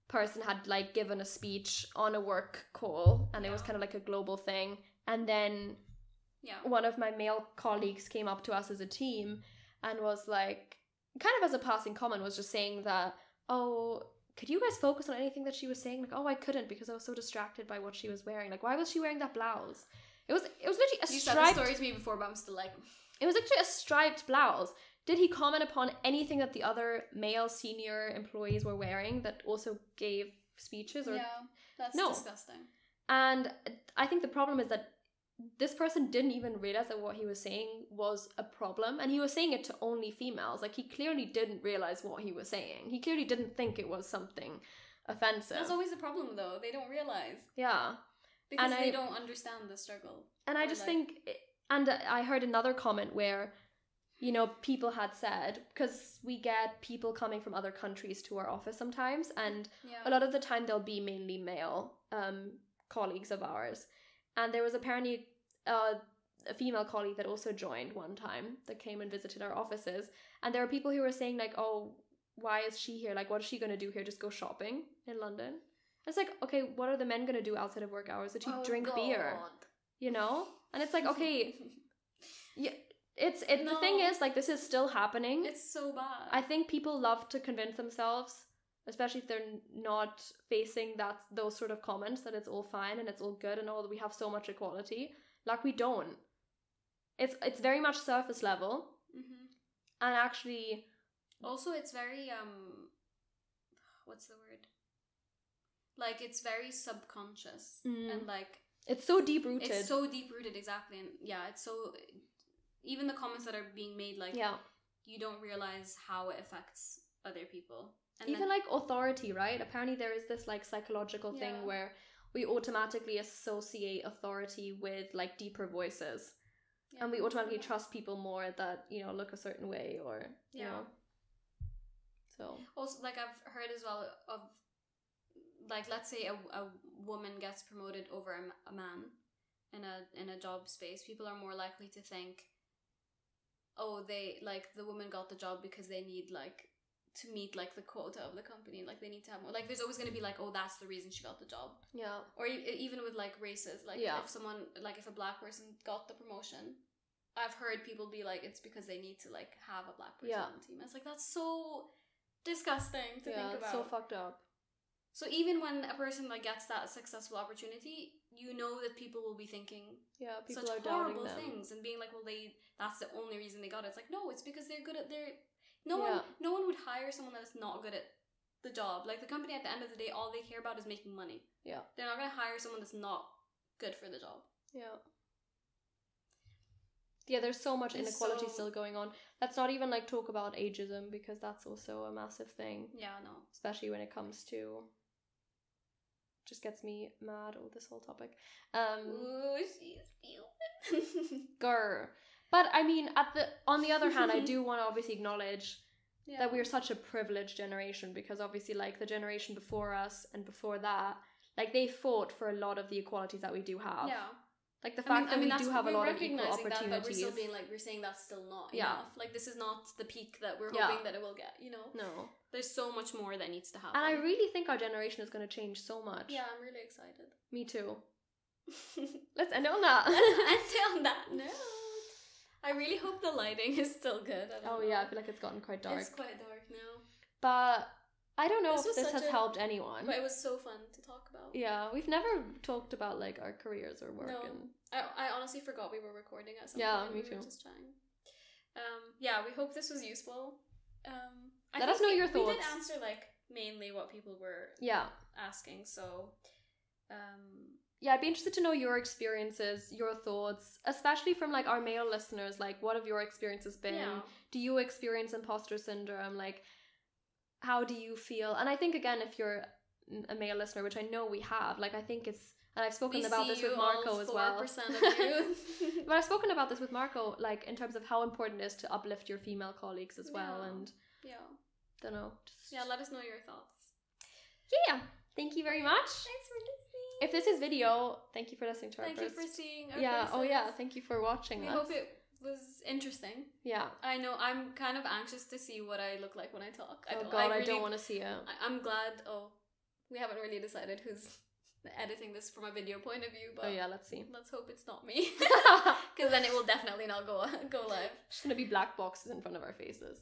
person had like given a speech on a work call, and it was kind of like a global thing, and then one of my male colleagues came up to us as a team and was like, kind of as a passing comment, was just saying that, oh, could you guys focus on anything that she was saying? Like, oh, I couldn't because I was so distracted by what she was wearing. Like, why was she wearing that blouse? It was literally a striped... You said the story to me before, but I'm still like... It was actually a striped blouse. Did he comment upon anything that the other male senior employees were wearing that also gave speeches? Or... Yeah, that's disgusting. And I think the problem is that this person didn't even realize that what he was saying was a problem, and he was saying it to only females. Like, he clearly didn't realize what he was saying. He clearly didn't think it was something offensive. That's always the problem, though. They don't realize. Yeah. Because they don't understand the struggle. And I just think... And I heard another comment where, you know, people had said, because we get people coming from other countries to our office sometimes, and a lot of the time they'll be mainly male colleagues of ours. And there was apparently a female colleague that also joined one time that came and visited our offices. And there were people who were saying like, oh, why is she here? Like, what is she going to do here? Just go shopping in London? It's like, okay, what are the men going to do outside of work hours? Did he drink beer? You know? And it's like, okay, the thing is, like, this is still happening. It's so bad. I think people love to convince themselves, especially if they're not facing those sort of comments, that it's all fine and it's all good and all, that we have so much equality. Like, we don't. It's very much surface level. And actually... Also, it's very, what's the word? Like, it's very subconscious. And, like... It's so deep-rooted. It's so deep-rooted, exactly. And, yeah, it's so... Even the comments that are being made, like, you don't realize how it affects other people. And even, like, authority, right? Apparently there is this, like, psychological thing where we automatically associate authority with, like, deeper voices. Yeah. And we automatically trust people more that, you know, look a certain way or, you know. So. Also, like, I've heard as well of, like, let's say a woman gets promoted over a man in a job space. People are more likely to think, oh, the woman got the job because they need, like, to meet, like, the quota of the company. Like, they need to have more. Like, there's always going to be, like, oh, that's the reason she got the job. Yeah. Or even with, like, races. Like, if someone, like, if a black person got the promotion, I've heard people be like, it's because they need to, like, have a black person on the team. It's like, that's so disgusting to think about. So fucked up. So even when a person, like, gets that successful opportunity, you know that people will be thinking people such are horrible doubting them. things and being like, well, that's the only reason they got it. It's like, no, it's because they're good at their... No one would hire someone that is not good at the job. Like, the company, at the end of the day, all they care about is making money. Yeah. They're not going to hire someone that's not good for the job. Yeah. Yeah, there's so much inequality still going on. Let's not even, like, talk about ageism, because that's also a massive thing. Yeah, no. Especially when it comes to... Just gets me mad, this whole topic. Ooh, she's fuming. Grr. But, I mean, on the other hand, I do want to obviously acknowledge that we're such a privileged generation, because obviously, like, the generation before us and before that, like, they fought for a lot of the equalities that we do have. Yeah. Like, the fact that we do have a lot of equal opportunities. That, but we're still being, like, we're saying that's still not enough. Like, this is not the peak that we're hoping that it will get, you know? No. There's so much more that needs to happen. And I really think our generation is going to change so much. Yeah, I'm really excited. Me too. Let's end it on that. Let's end it on that note. I really hope the lighting is still good. Yeah, I feel like it's gotten quite dark. It's quite dark now. But I don't know if this has helped anyone. But it was so fun to talk about. Yeah, we've never talked about like our careers or work. No, and... I honestly forgot we were recording at some yeah, point. me We too. were just chatting. Yeah, we hope this was useful. Let us know your thoughts. We did answer like mainly what people were asking, so yeah, I'd be interested to know your experiences, your thoughts, especially from like our male listeners. Like, what have your experiences been? Yeah. Do you experience imposter syndrome? Like, how do you feel? And I think again, if you're a male listener, which I know we have, like I think it's, and I've spoken about this with Marco as well. 4% of you. But I've spoken about this with Marco, like in terms of how important it is to uplift your female colleagues as well. And don't know. Let us know your thoughts. Yeah. Thank you very much. Thanks for listening. If this is video, thank you for listening to our first. Thank you for seeing our faces. Oh yeah, thank you for watching us. I hope it was interesting. Yeah. I know I'm kind of anxious to see what I look like when I talk. I don't want to see it. I'm glad. We haven't really decided who's editing this from a video point of view, but let's see. Let's hope it's not me, because then it will definitely not go live. It's gonna be black boxes in front of our faces.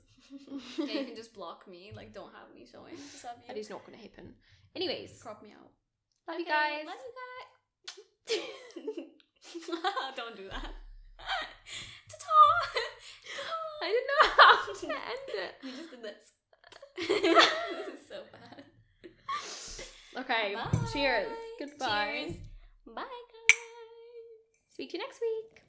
Yeah, you can just block me, like don't have me showing. That is not gonna happen. Anyways, crop me out. Love you guys. Love you guys. Don't do that. Ta-ta! I didn't know how to end it. You just did this. This is so bad. Okay. Bye. Cheers. Goodbye. Cheers. Bye, guys. Speak to you next week.